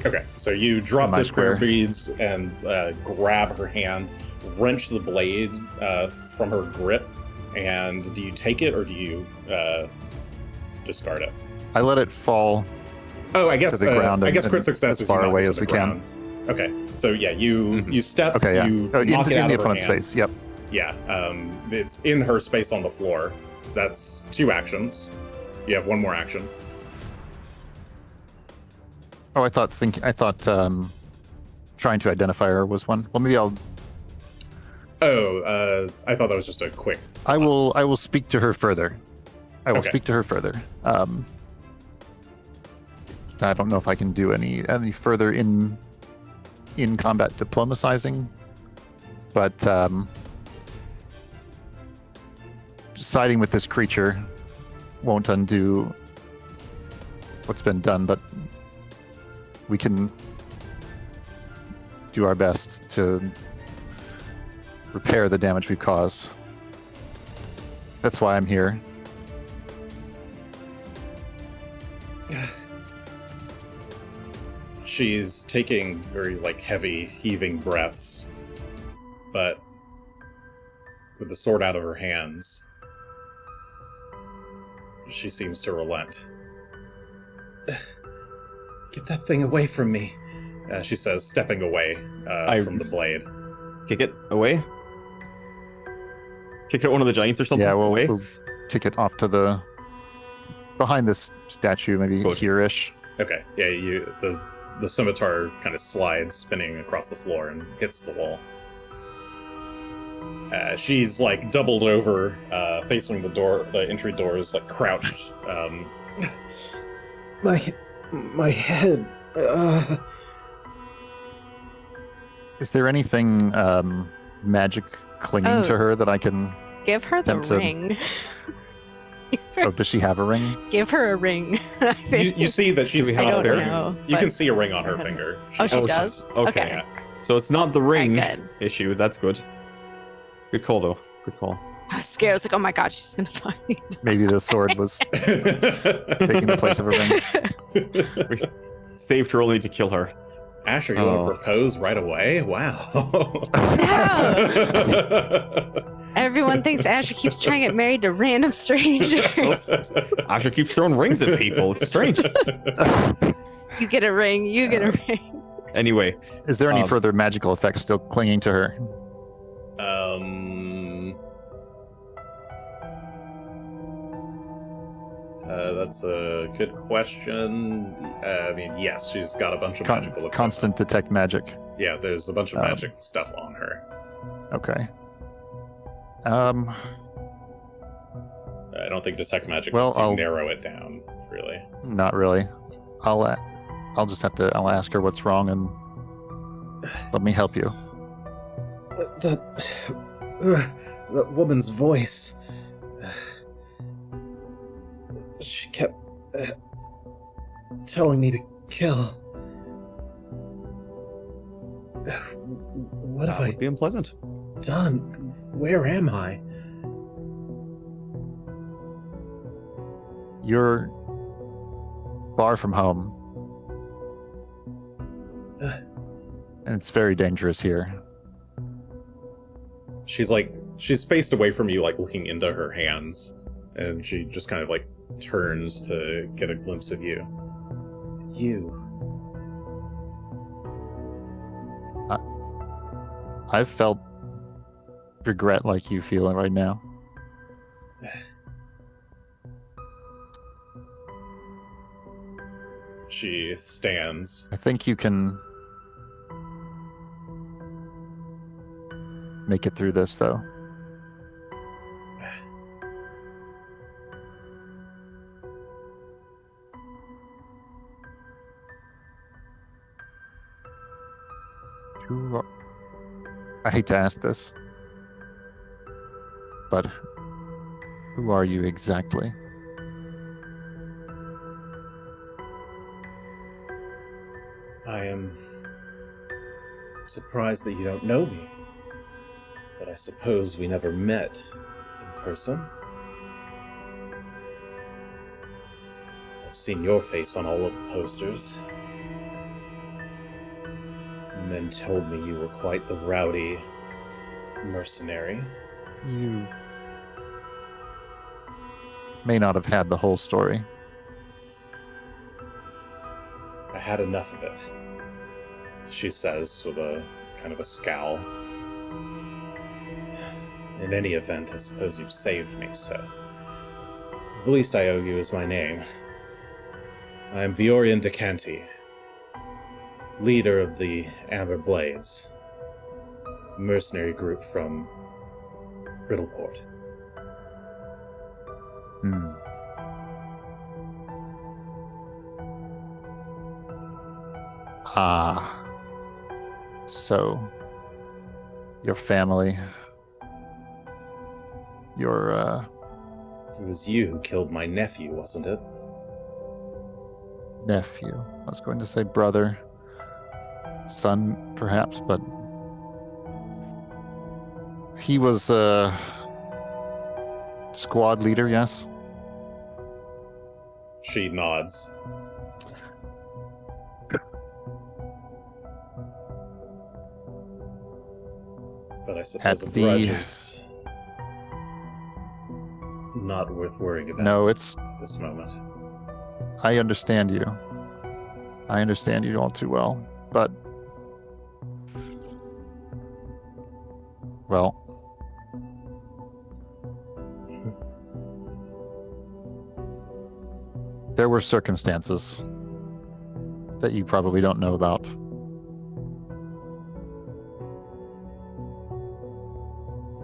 Okay, so you drop the prayer beads and grab her hand, wrench the blade from her grip, and do you take it or do you discard it? I let it fall. Oh, I guess to the ground. I guess crit success as is far you knock away it to as the we ground. can. Okay, so yeah, you step. Okay, yeah. You knock it in out the of her opponent's hand. face. Yep. Yeah, it's in her space on the floor. That's 2 actions. You have 1 more action. Oh, I thought trying to identify her was one. Well, maybe I'll. Oh, I thought that was just a quick. I will speak to her further. I will speak to her further. I don't know if I can do any further in combat diplomatizing, but siding with this creature won't undo what's been done, but we can do our best to repair the damage we've caused. That's why I'm here. She's taking very heavy, heaving breaths, but with the sword out of her hands, she seems to relent. Get that thing away from me, she says, stepping away from the blade. Kick it away? Kick it at one of the giants or something? Yeah, away? we'll kick it off to behind this statue, maybe here-ish. Okay, yeah, the scimitar kind of slides, spinning across the floor and hits the wall. She's doubled over, facing the entry doors, crouched. My head. Is there anything magic clinging to Oh. her that I can? Give her the Attempt to- ring. Oh, does she have a ring? Give her a ring. I think. You see that she's we have I a don't spare? know. You can but- see a ring on her Okay. finger. Oh, she has does? one. Okay. Yeah. So it's not the ring good. issue. That's good. Good call, though. Good call. I was scared. I was like, oh my god, she's gonna find. Maybe the sword was taking the place of a ring. We saved her only to kill her. Asher, you want to propose right away? Wow. Everyone thinks Asher keeps trying to get married to random strangers. Asher keeps throwing rings at people. It's strange. You get a ring. You get a ring. Anyway, Is there any further magical effects still clinging to her? That's a good question. I mean, yes, she's got a bunch of magical effects. Constant detect magic. Yeah, there's a bunch of magic stuff on her. Okay. I don't think detect magic Well, lets you I'll- narrow it down, really. Not really. I'll just have to. I'll ask her what's wrong and let me help you. That woman's voice. She kept telling me to kill. What that would be unpleasant. done? Where am I? You're far from home, and it's very dangerous here. She's faced away from you, like looking into her hands, and she just kind of like turns to get a glimpse of you. You. I've felt regret like you feel right now. She stands. I think you can make it through this, though. I hate to ask this, but who are you exactly? I am surprised that you don't know me, but I suppose we never met in person. I've seen your face on all of the posters. And then told me you were quite the rowdy mercenary. You may not have had the whole story. I had enough of it, she says with a kind of a scowl. In any event, I suppose you've saved me, so the least I owe you is my name. I am Viorian Decanti, leader of the Amber Blades, a mercenary group from Riddleport. Ah. So, your family, your, It was you who killed my nephew, wasn't it? nephew. I was going to say brother, son, perhaps, but he was a squad leader, yes? She nods. But I suppose At a the- grudge is not worth worrying about No, it's. at this moment. I understand you. I understand you all too well, but. Well. There were circumstances that you probably don't know about.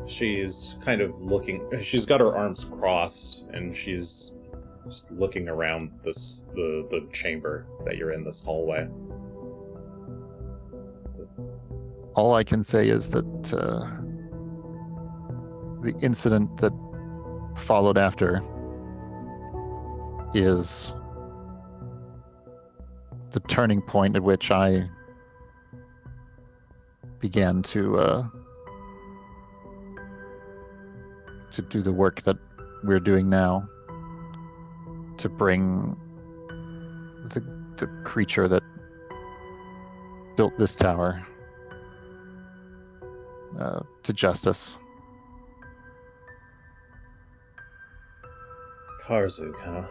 She's kind of looking. She's got her arms crossed, and she's just looking around the chamber that you're in, this hallway. All I can say is that the incident that followed after is the turning point at which I began to do the work that we're doing now, to bring the creature that built this tower to justice. Karzuk, huh?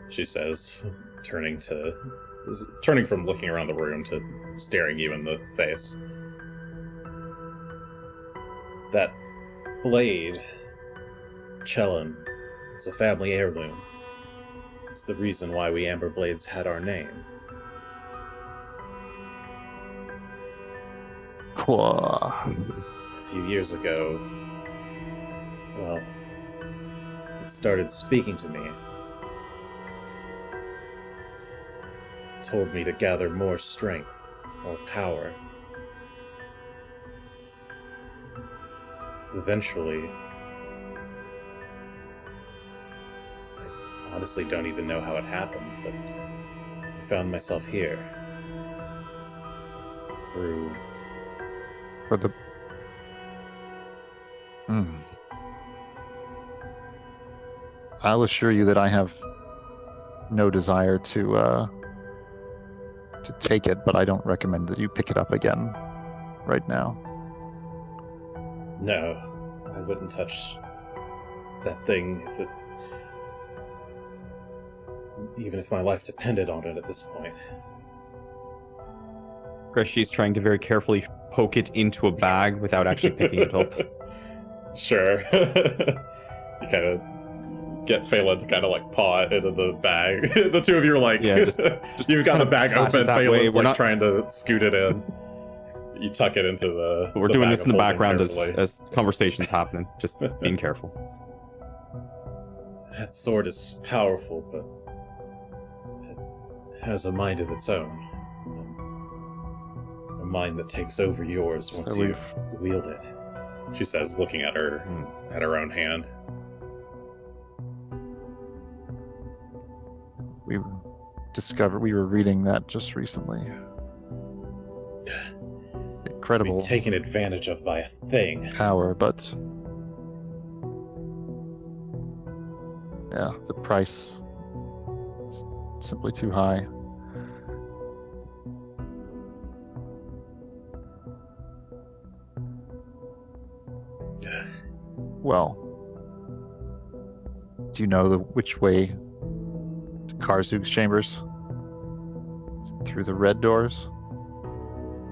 She says, turning from looking around the room to staring you in the face. That blade, Cullen, is a family heirloom. It's the reason why we Amber Blades had our name. Whoa. A few years ago, well, it started speaking to me. Told me to gather more strength, more power. Eventually, I honestly don't even know how it happened, but I found myself here. Through... For the... I'll assure you that I have no desire to take it, but I don't recommend that you pick it up again right now. No, I wouldn't touch that thing even if my life depended on it at this point. Greshy's trying to very carefully poke it into a bag without actually picking it up. Sure. You kind of get Phelan to kind of like paw it into the bag. The two of you are like, Yeah, just you've got the bag flash it open. that way. Phelan's We're like not trying to scoot it in. You tuck it into the. We're doing bag this in the of holding background carefully. as conversations happening. Just being careful. That sword is powerful, but it has a mind of its own. A mind that takes over yours once So you wield it. She says, looking at her own hand. We discovered, we were reading that just recently. Incredible To be taken advantage of by a thing. power, but yeah, the price is simply too high. Well, do you know which way to Karzuk's chambers? Is it through the red doors?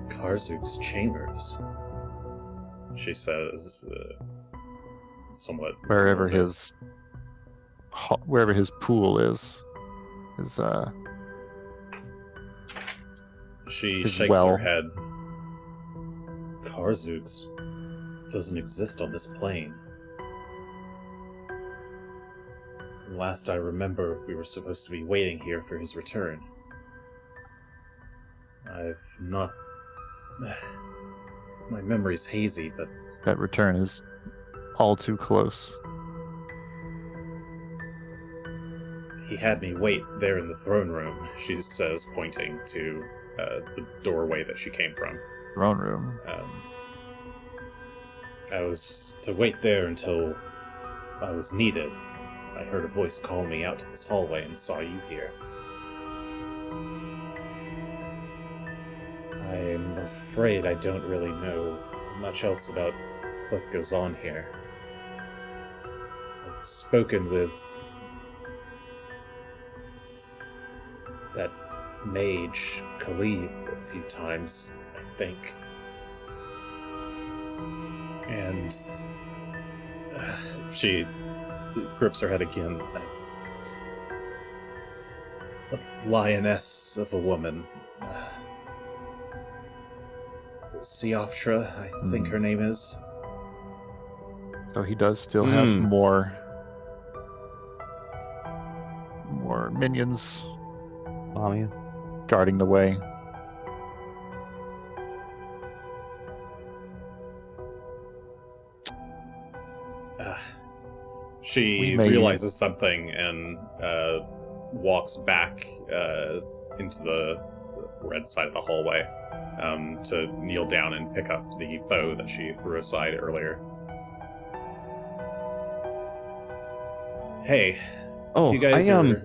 Karzuk's chambers. She says, somewhat. Wherever his pool is She his shakes well. her head. Karzuk's doesn't exist on this plane. Last I remember, we were supposed to be waiting here for his return. I've not... My memory's hazy, but... That return is all too close. He had me wait there in the throne room, she says, pointing to the doorway that she came from. Throne room. I was to wait there until I was needed. I heard a voice call me out to this hallway and saw you here. I'm afraid I don't really know much else about what goes on here. I've spoken with that mage, Khalid, a few times, I think. And she grips her head again. A lioness of a woman. Sioftra, I think her name is. So he does still have more minions Yeah. guarding the way. She We may- realizes something and walks back into the red side of the hallway to kneel down and pick up the bow that she threw aside earlier. Hey, Oh, you guys I are have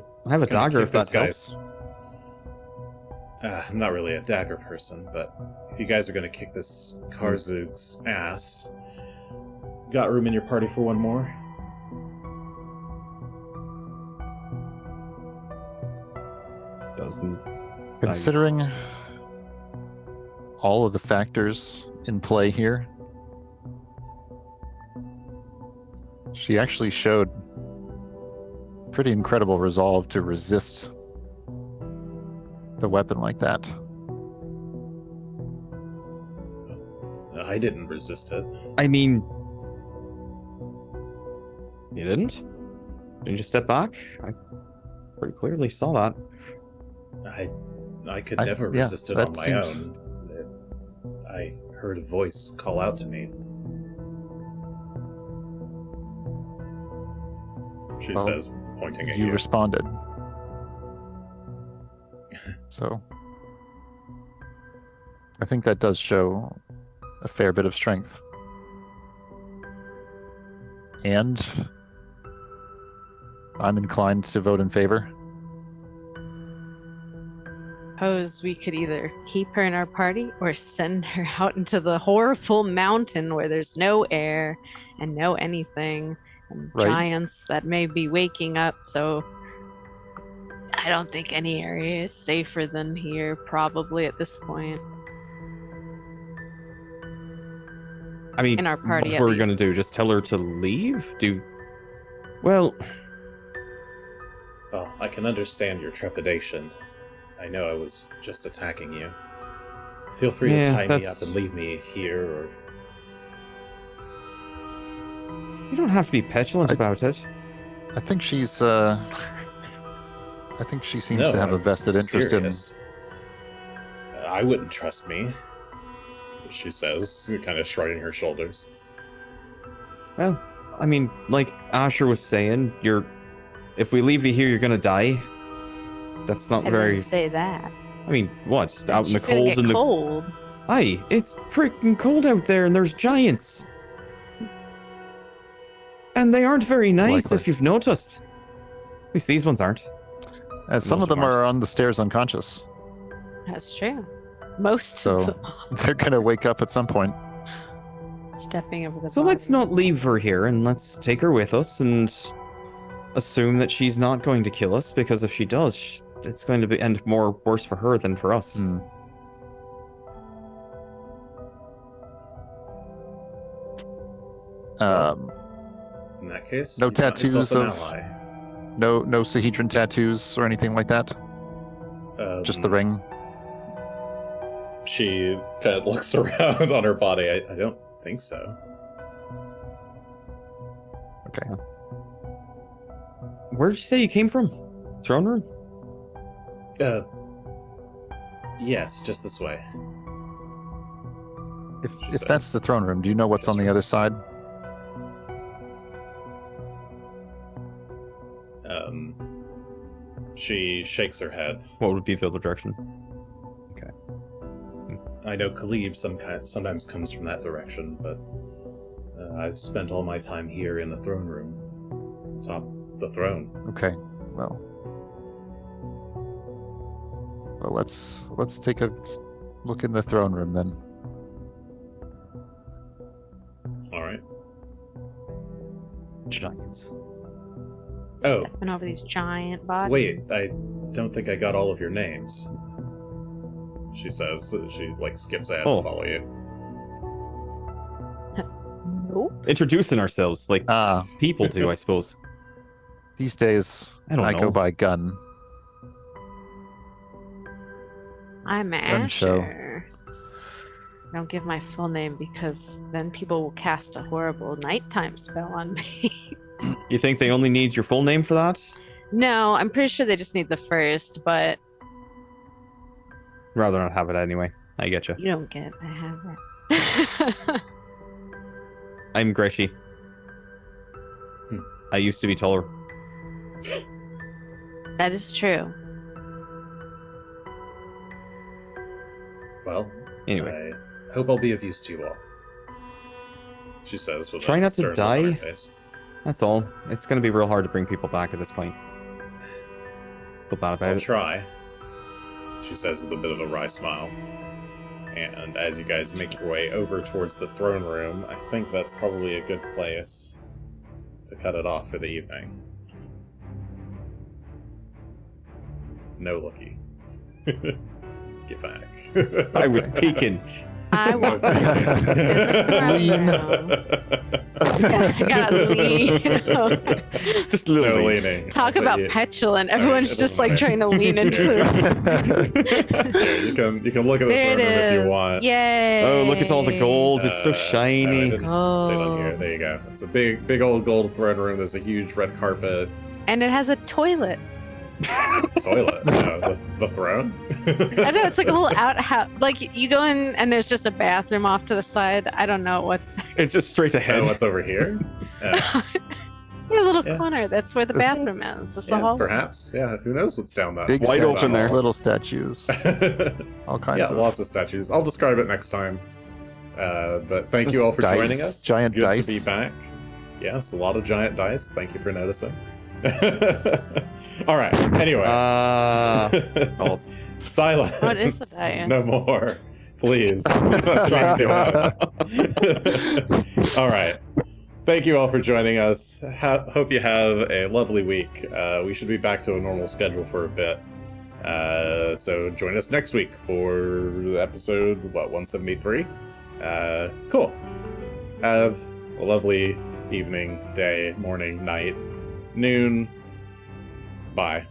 a gonna dagger kick if that this helps. I'm not really a dagger person, but if you guys are gonna kick this Karzug's ass, got room in your party for one more? Doesn't. Considering all of the factors in play here, she actually showed pretty incredible resolve to resist the weapon like that. I didn't resist it. I mean, you didn't? Didn't you step back? I pretty clearly saw that. I could I- never yeah, resist it that on my seems- own. I heard a voice call out to me. She Well, says, pointing at You you. responded. So, I think that does show a fair bit of strength. And I'm inclined to vote in favor. Suppose we could either keep her in our party or send her out into the horrible mountain where there's no air and no anything and Right. giants that may be waking up. So I don't think any area is safer than here, probably at this point. I mean, In our party, what at were we gonna least. do? Just tell her to leave? Well, Well, I can understand your trepidation. I know I was just attacking you. Feel free Yeah, to tie me that's- up and leave me here, or you don't have to be petulant I- about it. I think she's. I think she seems No, to have a I'm vested interest serious. I wouldn't trust me, she says, kind of shrugging her shoulders. Well, I mean, like Asher was saying, if we leave you here, you're gonna die. That's not I very. didn't say that. I mean, what? Out in the She's gonna cold get and the. cold. Aye, it's freaking cold out there, and there's giants. And they aren't very nice, Likely. if you've noticed. At least these ones aren't. in. And some Most of them aren't. are on the stairs unconscious. That's true. Most So- of them They're gonna wake up at some point. stepping over the So body. let's not leave her here, and let's take her with us and assume that she's not going to kill us, because if she does, it's going to be end more worse for her than for us. Hmm. In that case, No you got yourself tattoos an of- ally. No Sahedron tattoos or anything like that. Just the ring. She kind of looks around on her body. I don't think so. Okay. Where did you say you came from? Throne room? Yes, just this way. If that's the throne room, do you know what's on the other side? She shakes her head. What would be the other direction? I know Khalib sometimes comes from that direction, but I've spent all my time here in the throne room, atop the throne. Okay. Well, let's take a look in the throne room then. All right. Giants. Oh, Stepping over these giant bodies. wait, I don't think I got all of your names. She says. She skips ahead Oh. to follow you. Nope. Introducing ourselves like Ah. people do, I suppose. These days, I don't go know. by Gunn. I'm Shough. Asher. Don't give my full name because then people will cast a horrible nighttime spell on me. You think they only need your full name for that? No, I'm pretty sure they just need the first, but Rather not have it anyway. I get you. you don't get it. I have it. I'm Greshy. I used to be taller. That is true. Well, Anyway, I hope I'll be of use to you all. She says with Try a not to stern look on her die. face. that's all. It's gonna be real hard to bring people back at this point. Feel bad about I'll it. try. She says with a bit of a wry smile. And as you guys make your way over towards the throne room, I think that's probably a good place to cut it off for the evening. No looky. Get back. I was peeking. I want to Lean. Yeah, I gotta lean. Just a little No lean. leaning. Talk But about you- petulant. Alright, Everyone's it just doesn't like matter. trying to lean into it. Here, you can look at the There throne it room if is. you want. Yay! Oh, look at all the gold. It's so I shiny. didn't put it on here. Gold. There you go. It's a big old gold throne room. There's a huge red carpet. And it has a toilet. Toilet. No, the throne. I know it's like a little outhouse. Like you go in and there's just a bathroom off to the side. I don't know what's It's just straight Oh, ahead. what's over here? in a little Yeah. corner. That's where the bathroom is. It's the Yeah, hall. perhaps. Yeah, who knows what's down that? Big Wide statues, open there. little statues, all kinds Yeah, of lots of statues. I'll describe it next time. But thank you That's all for dice, joining us. giant Good dice. to be back. Yes, a lot of giant dice. Thank you for noticing. All right. Anyway. Oh, Silence. What is the dice? No more. Please. Stream too loud. All right. Thank you all for joining us. Hope you have a lovely week. We should be back to a normal schedule for a bit. So join us next week for episode, 173? Cool. Have a lovely evening, day, morning, night, noon. Bye.